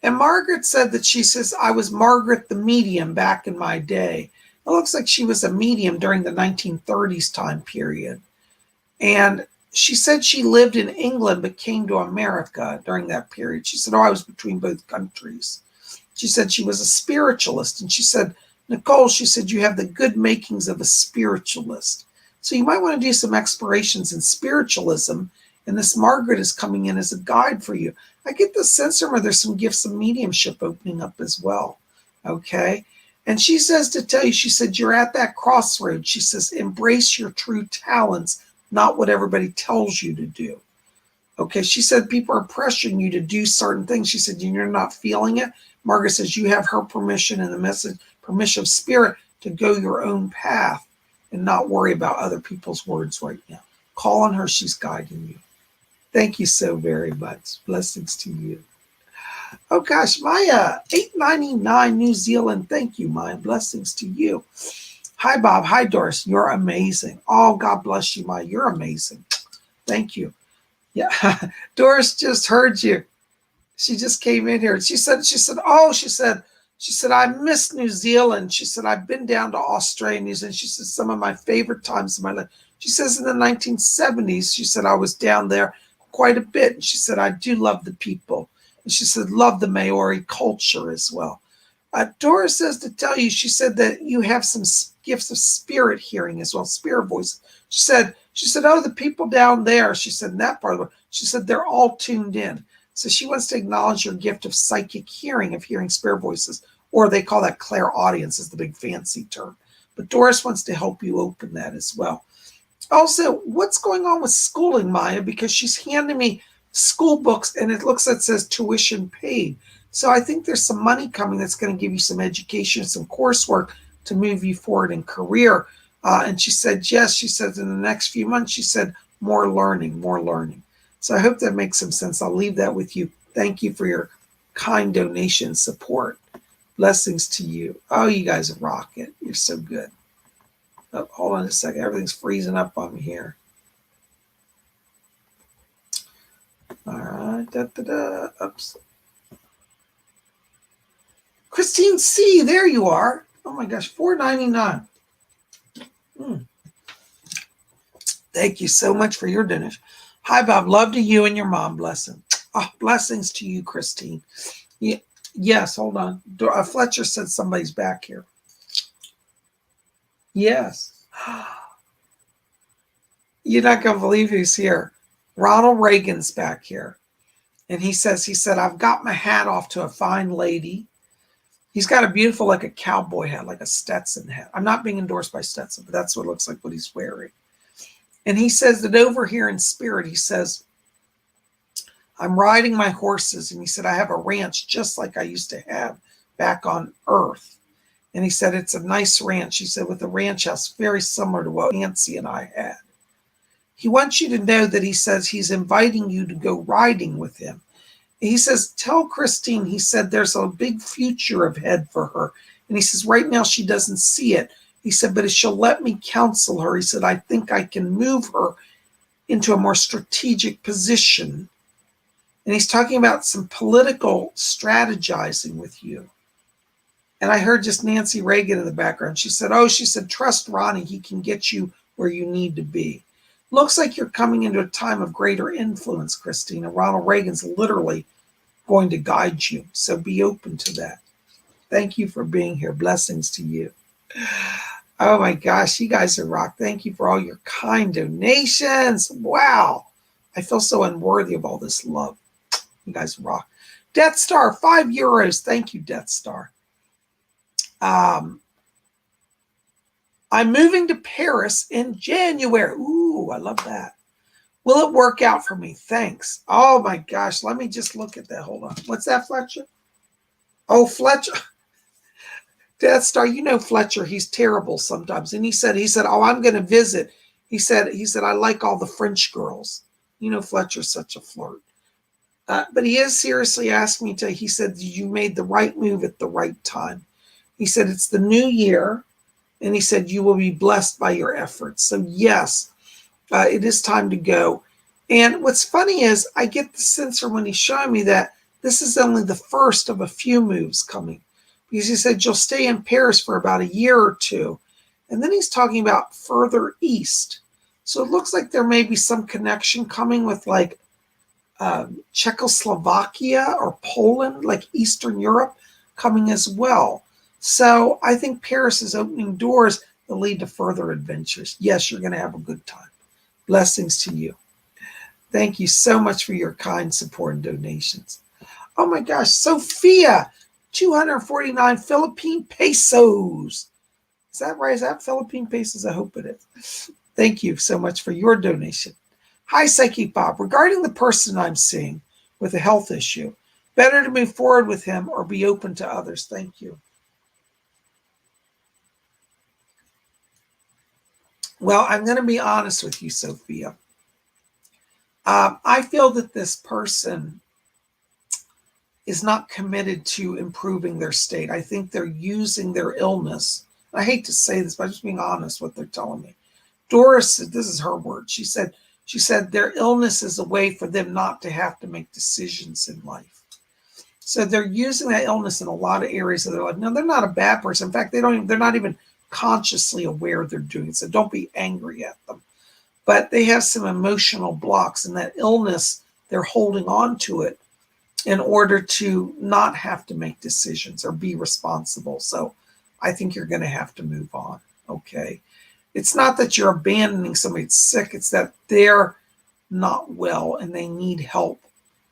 And Margaret said that she says, I was Margaret the medium back in my day. It looks like she was a medium during the 1930s time period. And she said she lived in England but came to America during that period. She said, I was between both countries. She said she was a spiritualist. And she said, Nicole, she said, you have the good makings of a spiritualist. So you might want to do some explorations in spiritualism. And this Margaret is coming in as a guide for you. I get the sense from her there's some gifts of mediumship opening up as well. Okay. And she says to tell you, she said, you're at that crossroad. She says, embrace your true talents, not what everybody tells you to do. Okay. She said, people are pressuring you to do certain things. She said, you're not feeling it. Margaret says, you have her permission and the permission of spirit to go your own path and not worry about other people's words right now. Call on her. She's guiding you. Thank you so very much. Blessings to you. Oh gosh, Maya, $8.99 New Zealand. Thank you, Maya. Blessings to you. Hi, Bob. Hi, Doris. You're amazing. Oh, God bless you, Maya. You're amazing. Thank you. Yeah, Doris just heard you. She just came in here. She said, I miss New Zealand. She said, I've been down to Australia, New Zealand. She said, some of my favorite times in my life. She says in the 1970s, she said, I was down there quite a bit. And she said, I do love the people. And she said, love the Maori culture as well. Doris says to tell you, she said that you have some gifts of spirit hearing as well, spirit voice. She said, oh, the people down there, she said, in that part of the world, she said, they're all tuned in. So she wants to acknowledge your gift of psychic hearing, of hearing spirit voices, or they call that clairaudience is the big fancy term. But Doris wants to help you open that as well. Also, what's going on with schooling, Maya? Because she's handing me school books and it looks like it says tuition paid. So I think there's some money coming that's going to give you some education, some coursework to move you forward in career. And she said, yes, she said, in the next few months, she said, more learning, more learning. So I hope that makes some sense. I'll leave that with you. Thank you for your kind donation support. Blessings to you. Oh, you guys rock it. You're so good. Oh, hold on a second. Everything's freezing up on me here. All right. Oops. Christine C., there you are. Oh my gosh, $4.99. Thank you so much for your donation. Hi, Bob. Love to you and your mom. Blessing. Oh, blessings to you, Christine. Yes, hold on. Fletcher said somebody's back here. Yes. You're not going to believe who's here. Ronald Reagan's back here. And he said, I've got my hat off to a fine lady. He's got a beautiful, like a cowboy hat, like a Stetson hat. I'm not being endorsed by Stetson, but that's what it looks like what he's wearing. And he says that over here in spirit, he says, I'm riding my horses. And he said, I have a ranch just like I used to have back on Earth. And he said, it's a nice ranch. He said, with a ranch house very similar to what Nancy and I had. He wants you to know that he says he's inviting you to go riding with him. He says, tell Christine, he said, there's a big future ahead for her. And he says, right now she doesn't see it. He said, but if she'll let me counsel her, he said, I think I can move her into a more strategic position. And he's talking about some political strategizing with you. And I heard just Nancy Reagan in the background. She said, trust Ronnie. He can get you where you need to be. Looks like you're coming into a time of greater influence, Christine. And Ronald Reagan's literally going to guide you. So be open to that. Thank you for being here. Blessings to you. Oh my gosh, you guys are rock. Thank you for all your kind donations. Wow. I feel so unworthy of all this love. You guys rock. Death Star, €5. Thank you, Death Star. I'm moving to Paris in January. Ooh, I love that. Will it work out for me? Thanks. Oh my gosh. Let me just look at that. Hold on. What's that, Fletcher? Oh, Fletcher. Death Star, you know Fletcher, he's terrible sometimes. And he said, oh, I'm going to visit. He said, I like all the French girls. You know, Fletcher's such a flirt. But he is seriously asking me he said, you made the right move at the right time. He said, it's the new year. And he said, you will be blessed by your efforts. So yes, it is time to go. And what's funny is I get the sense from when he's showing me that this is only the first of a few moves coming. Because he said, you'll stay in Paris for about a year or two. And then he's talking about further east. So it looks like there may be some connection coming with like Czechoslovakia or Poland, like Eastern Europe coming as well. So I think Paris is opening doors that lead to further adventures. Yes, you're going to have a good time. Blessings to you. Thank you so much for your kind support and donations. Oh my gosh, Sophia, 249 Philippine pesos. Is that right? Is that Philippine pesos? I hope it is. Thank you so much for your donation. Hi, Psychic Bob. Regarding the person I'm seeing with a health issue, better to move forward with him or be open to others. Thank you. Well, I'm going to be honest with you, Sophia. I feel that this person is not committed to improving their state. I think they're using their illness. I hate to say this, but I'm just being honest what they're telling me. Doris said, this is her word. She said their illness is a way for them not to have to make decisions in life. So they're using that illness in a lot of areas of their life. Now, they're not a bad person. In fact, they're not even consciously aware they're doing it. So don't be angry at them. But they have some emotional blocks, and that illness, they're holding on to it in order to not have to make decisions or be responsible. So I think you're going to have to move on. Okay. It's not that you're abandoning somebody that's sick. It's that they're not well and they need help.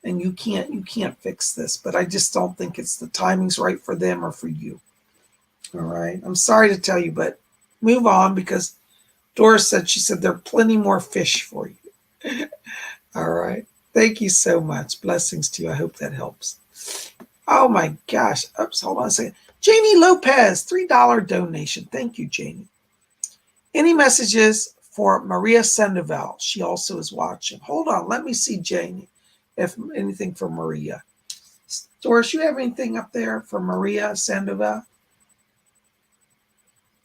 And you can't fix this. But I just don't think it's the timing's right for them or for you. All right. I'm sorry to tell you, but move on, because Doris said, she said, there are plenty more fish for you. All right. Thank you so much. Blessings to you. I hope that helps. Oh my gosh. Oops, hold on a second. Janie Lopez, $3 donation. Thank you, Janie. Any messages for Maria Sandoval? She also is watching. Hold on. Let me see, Janie, if anything for Maria. Doris, you have anything up there for Maria Sandoval?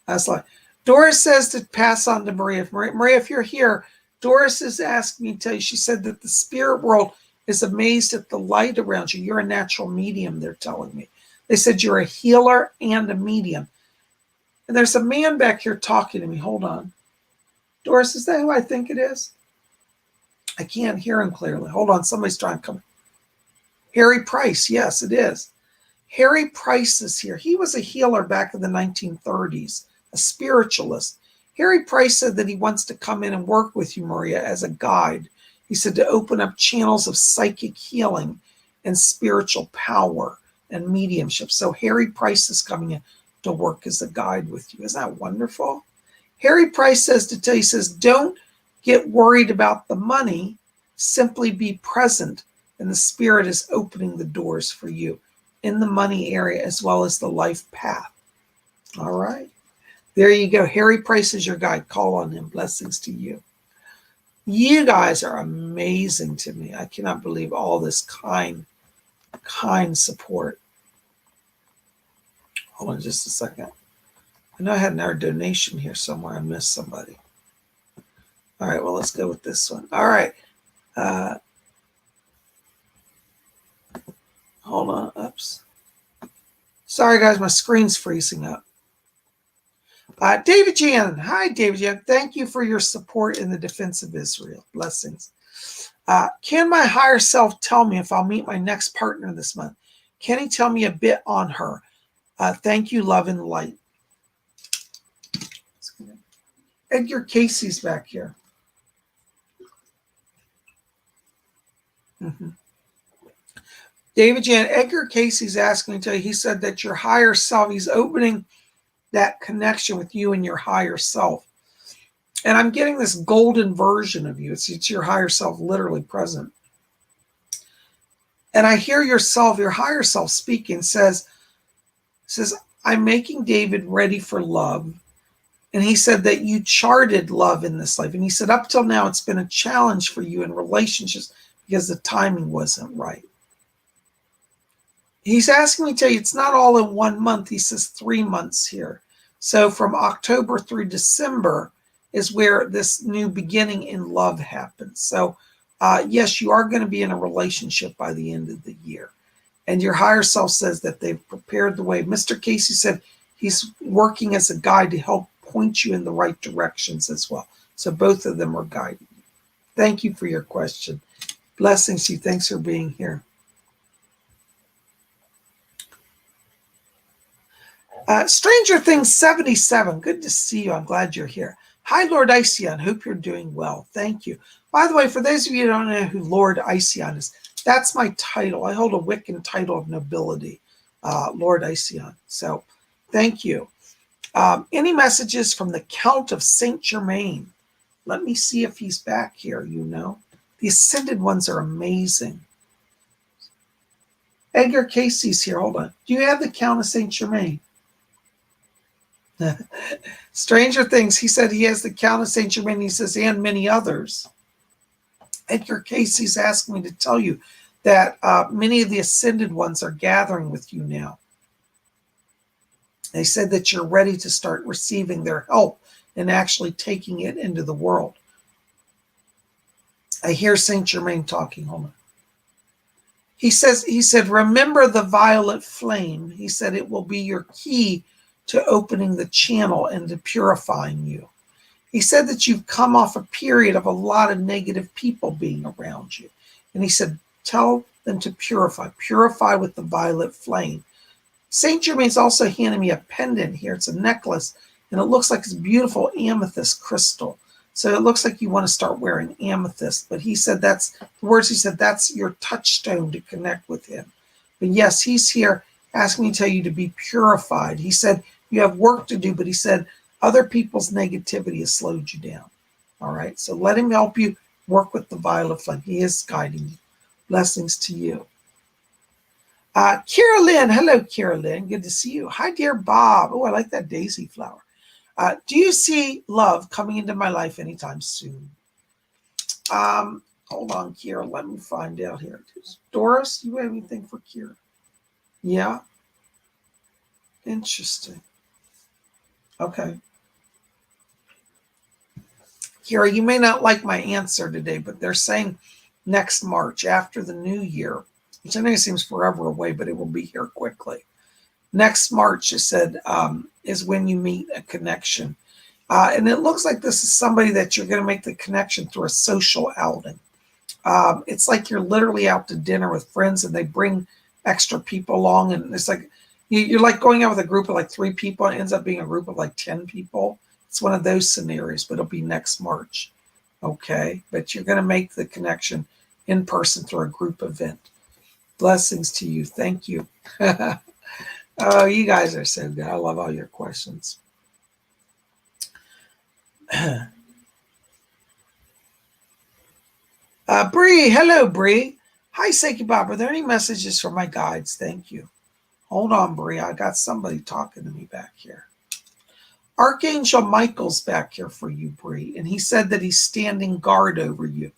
That's like Doris says to pass on to Maria. Maria, if you're here, Doris is asking me to tell you, she said that the spirit world is amazed at the light around you. You're a natural medium, they're telling me. They said you're a healer and a medium. And there's a man back here talking to me. Hold on. Doris, is that who I think it is? I can't hear him clearly. Hold on. Somebody's trying to come. Harry Price. Yes, it is. Harry Price is here. He was a healer back in the 1930s, a spiritualist. Harry Price said that he wants to come in and work with you, Maria, as a guide. He said to open up channels of psychic healing and spiritual power and mediumship. So Harry Price is coming in to work as a guide with you. Isn't that wonderful? Harry Price says to tell you, he says, don't get worried about the money. Simply be present. And the spirit is opening the doors for you in the money area as well as the life path. All right. There you go. Harry Price is your guide. Call on him. Blessings to you. You guys are amazing to me. I cannot believe all this kind support. Hold on just a second. I know I had another donation here somewhere. I missed somebody. All right, well, let's go with this one. All right. Hold on. Oops. Sorry, guys. My screen's freezing up. David Jan. Hi, David Jan. Thank you for your support in the defense of Israel. Blessings. Can my higher self tell me if I'll meet my next partner this month? Can he tell me a bit on her? Thank you, love and light. Edgar Casey's back here. David Jan, Edgar Casey's asking me to tell you, he said that your higher self, he's opening that connection with you and your higher self. And I'm getting this golden version of you. It's your higher self literally present. And I hear yourself, your higher self speaking, says, I'm making David ready for love. And he said that you charted love in this life. And he said, up till now, it's been a challenge for you in relationships because the timing wasn't right. He's asking me to tell you, it's not all in 1 month. He says 3 months here. So from October through December is where this new beginning in love happens. So yes, you are going to be in a relationship by the end of the year. And your higher self says that they've prepared the way. Mr. Casey said he's working as a guide to help point you in the right directions as well. So both of them are guiding you. Thank you for your question. Blessings to you. Thanks for being here. Stranger Things 77. Good to see you. I'm glad you're here. Hi, Lord Iceon. Hope you're doing well. Thank you. By the way, for those of you who don't know who Lord Iceon is, that's my title. I hold a Wiccan title of nobility, Lord Iceon. So thank you. Any messages from the Count of Saint Germain? Let me see if he's back here, you know. The Ascended ones are amazing. Edgar Casey's here. Hold on. Do you have the Count of Saint Germain? Stranger Things. He said he has the Count of Saint Germain. He says, and many others. Edgar Casey's asking me to tell you that many of the Ascended ones are gathering with you now. They said that you're ready to start receiving their help and actually taking it into the world. I hear Saint Germain talking. Hold on. He said, remember the violet flame. He said it will be your key to opening the channel and to purifying you. He said that you've come off a period of a lot of negative people being around you. And he said, tell them to purify with the violet flame. Saint Germain's also handing me a pendant here. It's a necklace, and it looks like it's beautiful amethyst crystal. So it looks like you want to start wearing amethyst. But he said that's your touchstone to connect with him. But yes, he's here asking me to tell you to be purified. He said you have work to do, but he said other people's negativity has slowed you down. All right, so let him help you work with the violet flame. He is guiding you. Blessings to you. Kira Lynn. Hello, Kira Lynn. Good to see you. Hi, dear Bob. Oh, I like that daisy flower. Do you see love coming into my life anytime soon? Hold on, Kira. Let me find out here. Doris, do you have anything for Kira? Yeah. Interesting. Okay. Kira, you may not like my answer today, but they're saying next March, after the new year, which I know seems forever away, but it will be here quickly. Next March, it said, is when you meet a connection. And it looks like this is somebody that you're going to make the connection through a social outing. It's like you're literally out to dinner with friends and they bring extra people along. And it's like, you're like going out with a group of like 3 people and it ends up being a group of like 10 people. It's one of those scenarios, but it'll be next March. Okay. But you're going to make the connection in person through a group event. Blessings to you. Thank you. Oh, you guys are so good. I love all your questions. Bree, hello, Bree. Hi, Psychic Bob. Are there any messages for my guides? Thank you. Hold on, Bree. I got somebody talking to me back here. Archangel Michael's back here for you, Bree, and he said that he's standing guard over you.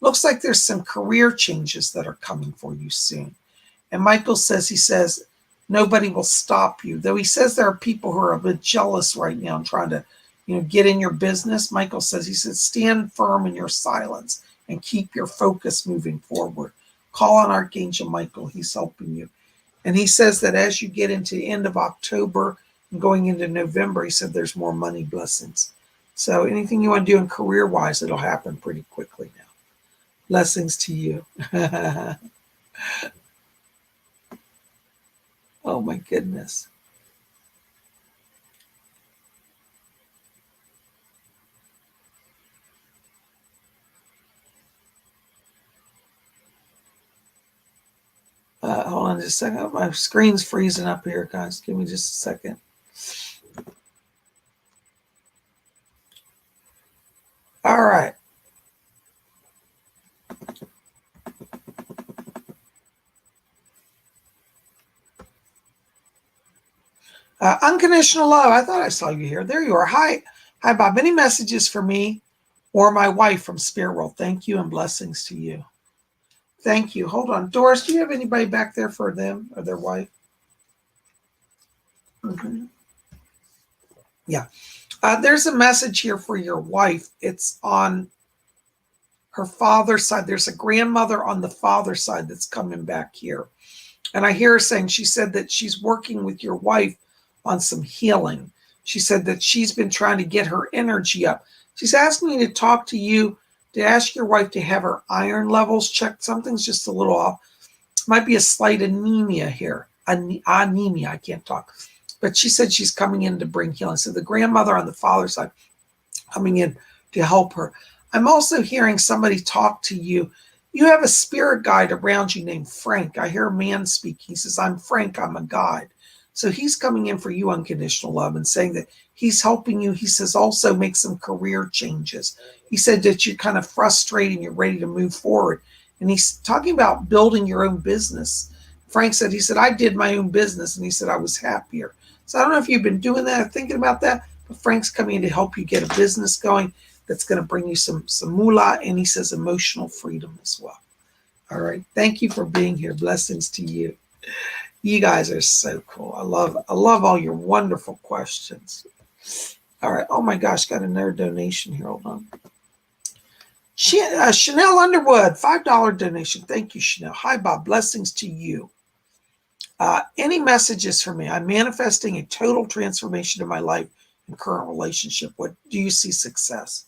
Looks like there's some career changes that are coming for you soon. And Michael says, he says, nobody will stop you. Though he says there are people who are a bit jealous right now and trying to, get in your business. Michael says, he says, stand firm in your silence and keep your focus moving forward. Call on Archangel Michael. He's helping you. And he says that as you get into the end of October and going into November, he said there's more money blessings. So anything you want to do in career-wise, it'll happen pretty quickly now. Blessings to you. Oh, my goodness. Hold on just a second. My screen's freezing up here, guys. Give me just a second. All right. Unconditional love. I thought I saw you here. There you are. Hi, Bob. Any messages for me or my wife from Spirit World? Thank you and blessings to you. Thank you. Hold on. Doris, do you have anybody back there for them or their wife? Mm-hmm. Yeah. There's a message here for your wife. It's on her father's side. There's a grandmother on the father's side that's coming back here. And I hear her saying, she said that she's working with your wife on some healing. She said that she's been trying to get her energy up. She's asking me to talk to you, to ask your wife to have her iron levels checked. Something's just a little off. Might be a slight anemia here. Anemia, I can't talk. But she said she's coming in to bring healing. So the grandmother on the father's side coming in to help her. I'm also hearing somebody talk to you. You have a spirit guide around you named Frank. I hear a man speak. He says, I'm Frank, I'm a guide. So he's coming in for you, unconditional love, and saying that he's helping you. He says also make some career changes. He said that you're kind of frustrated and you're ready to move forward. And he's talking about building your own business. Frank said, he said, I did my own business. And he said, I was happier. So I don't know if you've been doing that or thinking about that, but Frank's coming in to help you get a business going that's going to bring you some moolah. And he says emotional freedom as well. All right. Thank you for being here. Blessings to you. You guys are so cool. I love all your wonderful questions. All right. Oh my gosh, got another donation here. Hold on. Chanel Underwood, $5 donation. Thank you, Chanel. Hi, Bob. Blessings to you. Any messages for me? I'm manifesting a total transformation in my life and current relationship. What do you see success?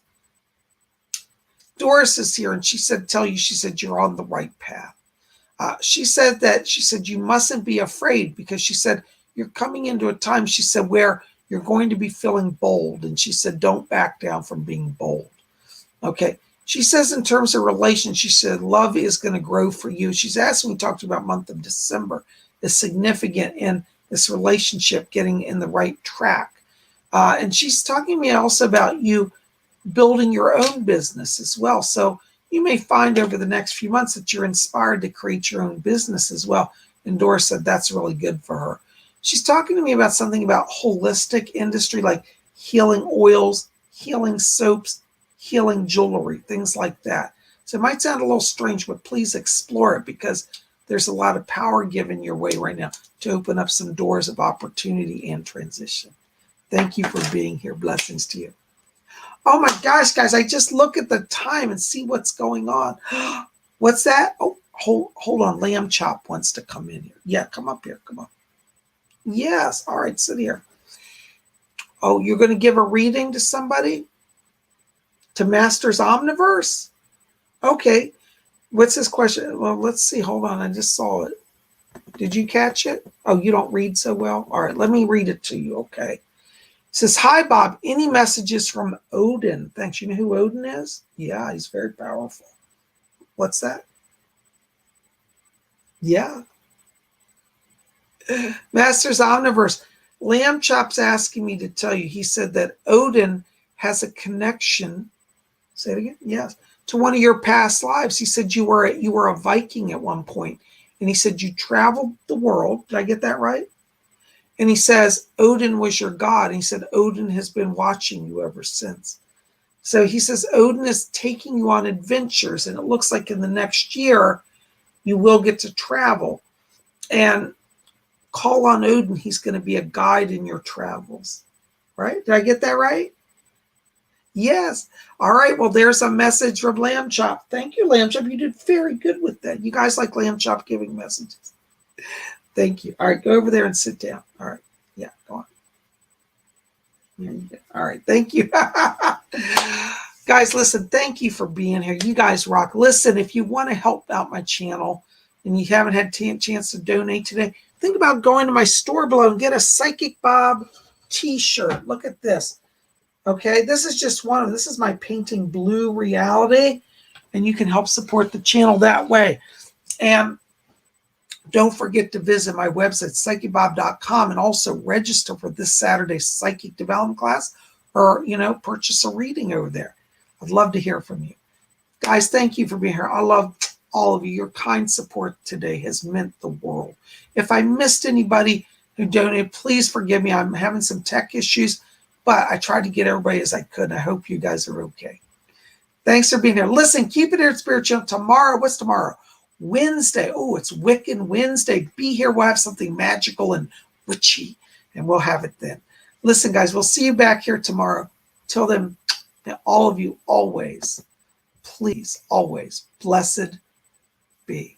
Doris is here, and she said, she said, you're on the right path. She said you mustn't be afraid because she said, you're coming into a time, she said, where you're going to be feeling bold. And she said, don't back down from being bold. Okay. She says in terms of relations, she said, love is going to grow for you. She's asking, we talked about month of December, is significant in this relationship getting in the right track. And she's talking to me also about you building your own business as well. So you may find over the next few months that you're inspired to create your own business as well. And Dora said that's really good for her. She's talking to me about something about holistic industry, like healing oils, healing soaps, healing jewelry, things like that. So it might sound a little strange, but please explore it, because there's a lot of power given your way right now to open up some doors of opportunity and transition. Thank you for being here. Blessings to you. Oh my gosh, guys, I just look at the time and see what's going on. What's that? Oh, hold on. Lamb Chop wants to come in here. Yeah, come up here. Come on. Yes. All right, sit here. Oh, you're going to give a reading to somebody? To Masters Omniverse? Okay. What's this question? Well, let's see. Hold on. I just saw it. Did you catch it? Oh, you don't read so well? All right, let me read it to you. Okay. It says, hi, Bob. Any messages from Odin? Thanks. You know who Odin is? Yeah, he's very powerful. What's that? Yeah. Masters Omniverse. Lamb Chop's asking me to tell you. He said that Odin has a connection. Say it again. Yes. To one of your past lives. He said you were a Viking at one point. And he said you traveled the world. Did I get that right? And he says Odin was your god. And he said Odin has been watching you ever since. So he says Odin is taking you on adventures. And it looks like in the next year, you will get to travel. And call on Odin. He's going to be a guide in your travels. Right? Did I get that right? Yes. All right. Well, there's a message from Lamb Chop. Thank you, Lamb Chop. You did very good with that. You guys like Lamb Chop giving messages. Thank you. All right. Go over there and sit down. All right. Yeah. Go on. There you go. All right. Thank you. Guys, listen, thank you for being here. You guys rock. Listen, if you want to help out my channel and you haven't had a chance to donate today, think about going to my store below and get a Psychic Bob t-shirt. Look at this. Okay, this is just one of them. This is my painting Blue Reality, and you can help support the channel that way. And don't forget to visit my website, PsychicBob.com, and also register for this Saturday's Psychic Development class, or, purchase a reading over there. I'd love to hear from you. Guys, thank you for being here. I love all of you. Your kind support today has meant the world. If I missed anybody who donated, please forgive me. I'm having some tech issues, but I tried to get everybody as I could. I hope you guys are okay. Thanks for being here. Listen, keep it here at Spirit Channel. Tomorrow, what's tomorrow? Wednesday. Oh, it's Wiccan Wednesday. Be here. We'll have something magical and witchy, and we'll have it then. Listen, guys, we'll see you back here tomorrow. Till then, all of you always, please, always, blessed be.